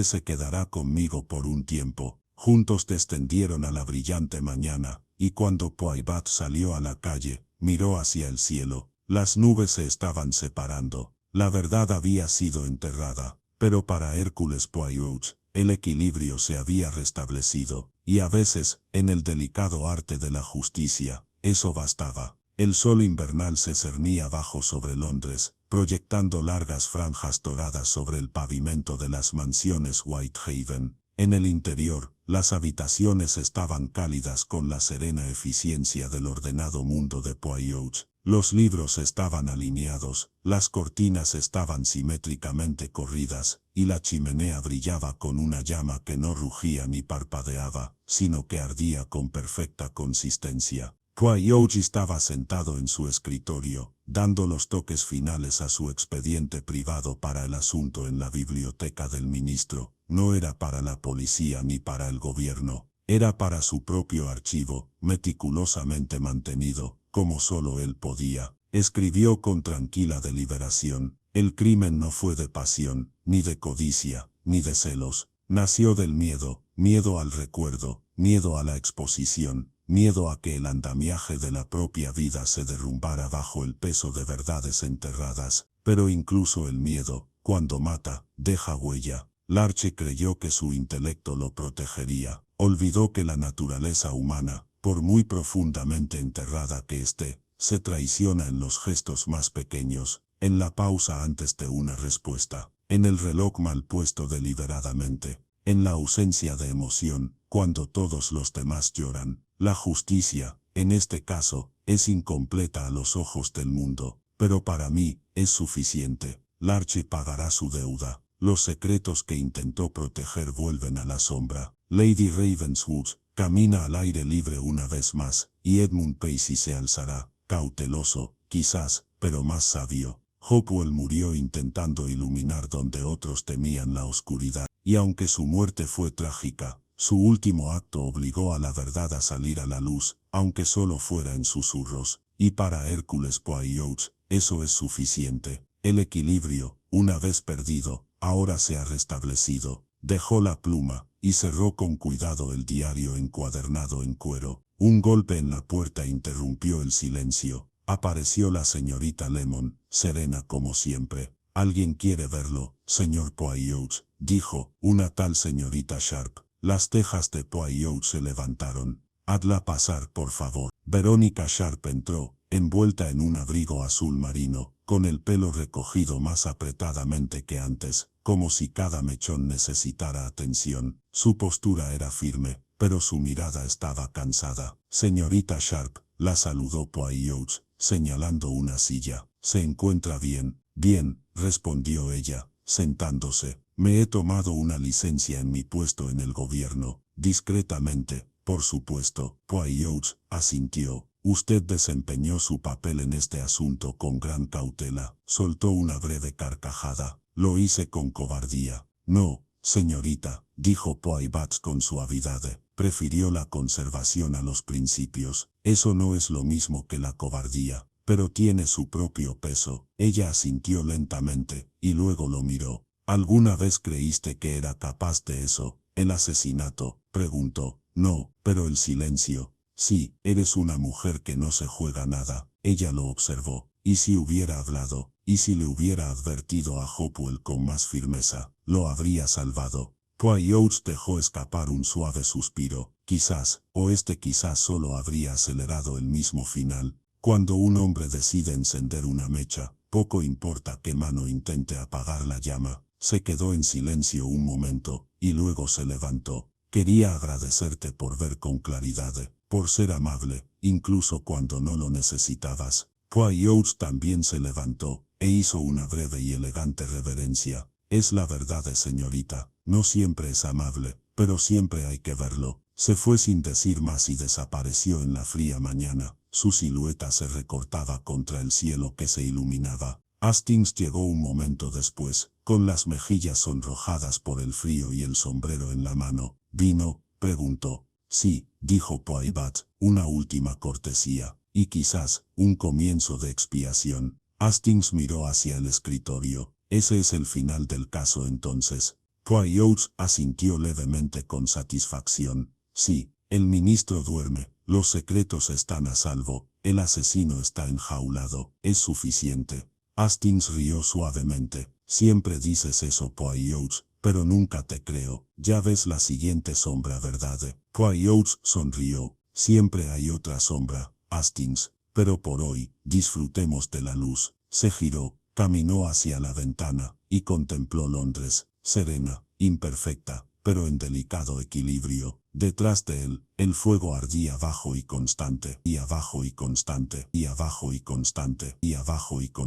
se quedará conmigo por un tiempo». Juntos descendieron a la brillante mañana, y cuando Poirot salió a la calle, miró hacia el cielo. Las nubes se estaban separando. La verdad había sido enterrada, pero para Hércules Poirot, el equilibrio se había restablecido, y a veces, en el delicado arte de la justicia, eso bastaba. El sol invernal se cernía bajo sobre Londres, proyectando largas franjas doradas sobre el pavimento de las mansiones Whitehaven. En el interior, las habitaciones estaban cálidas con la serena eficiencia del ordenado mundo de Poirot. Los libros estaban alineados, las cortinas estaban simétricamente corridas, y la chimenea brillaba con una llama que no rugía ni parpadeaba, sino que ardía con perfecta consistencia. Poirot estaba sentado en su escritorio, dando los toques finales a su expediente privado para el asunto en la biblioteca del ministro. No era para la policía ni para el gobierno, era para su propio archivo, meticulosamente mantenido, como solo él podía. Escribió con tranquila deliberación: «El crimen no fue de pasión, ni de codicia, ni de celos. Nació del miedo, miedo al recuerdo, miedo a la exposición, miedo a que el andamiaje de la propia vida se derrumbara bajo el peso de verdades enterradas. Pero incluso el miedo, cuando mata, deja huella». Larche creyó que su intelecto lo protegería. Olvidó que la naturaleza humana, por muy profundamente enterrada que esté, se traiciona en los gestos más pequeños, en la pausa antes de una respuesta, en el reloj mal puesto deliberadamente, en la ausencia de emoción, cuando todos los demás lloran. La justicia, en este caso, es incompleta a los ojos del mundo, pero para mí, es suficiente. Larche pagará su deuda. Los secretos que intentó proteger vuelven a la sombra. Lady Ravenswood camina al aire libre una vez más, y Edmund Pacey se alzará, cauteloso, quizás, pero más sabio. Hopewell murió intentando iluminar donde otros temían la oscuridad, y aunque su muerte fue trágica, su último acto obligó a la verdad a salir a la luz, aunque solo fuera en susurros. Y para Hércules Poirot, eso es suficiente. El equilibrio, una vez perdido, ahora se ha restablecido. Dejó la pluma y cerró con cuidado el diario encuadernado en cuero. Un golpe en la puerta interrumpió el silencio. Apareció la señorita Lemon, serena como siempre. «Alguien quiere verlo, señor Poirot», dijo, «una tal señorita Sharp». Las cejas de Poirot se levantaron. «Hazla pasar, por favor». Verónica Sharp entró, envuelta en un abrigo azul marino, con el pelo recogido más apretadamente que antes, como si cada mechón necesitara atención. Su postura era firme, pero su mirada estaba cansada. «Señorita Sharp», la saludó Poirot, señalando una silla. «¿Se encuentra bien?» «Bien», respondió ella, sentándose. «Me he tomado una licencia en mi puesto en el gobierno». «Discretamente, por supuesto». Poirot asintió. «Usted desempeñó su papel en este asunto con gran cautela». Soltó una breve carcajada. «Lo hice con cobardía». «No, señorita», dijo Poirot con suavidad. prefirió la conservación a los principios. Eso no es lo mismo que la cobardía, pero tiene su propio peso. Ella asintió lentamente, y luego lo miró. ¿Alguna vez creíste que era capaz de eso? ¿El asesinato?, preguntó. No, pero el silencio. Sí, eres una mujer que no se juega nada. Ella lo observó. ¿Y si hubiera hablado? ¿Y si le hubiera advertido a Hopewell con más firmeza? Lo habría salvado. Poirot dejó escapar un suave suspiro. Quizás, o quizás solo habría acelerado el mismo final. Cuando un hombre decide encender una mecha, poco importa qué mano intente apagar la llama. Se quedó en silencio un momento, y luego se levantó. Quería agradecerte por ver con claridad, por ser amable, incluso cuando no lo necesitabas. Poirot también se levantó, e hizo una breve y elegante reverencia. Es la verdad, señorita, no siempre es amable, pero siempre hay que verlo. Se fue sin decir más y desapareció en la fría mañana. Su silueta se recortaba contra el cielo que se iluminaba. Hastings llegó un momento después, con las mejillas sonrojadas por el frío y el sombrero en la mano. ¿Vino?, preguntó. Sí, dijo Poirot, una última cortesía, y quizás, un comienzo de expiación. Hastings miró hacia el escritorio. Ese es el final del caso entonces. Poirot asintió levemente con satisfacción. Sí, el ministro duerme, los secretos están a salvo, el asesino está enjaulado, es suficiente. Hastings rió suavemente. Siempre dices eso, Poirot, pero nunca te creo. Ya ves la siguiente sombra, ¿verdad? Poirot sonrió. Siempre hay otra sombra, Hastings, pero por hoy, disfrutemos de la luz. Se giró, caminó hacia la ventana, y contempló Londres, serena, imperfecta, pero en delicado equilibrio. Detrás de él, el fuego ardía bajo y constante, y abajo y constante, y abajo y constante, y abajo y constante.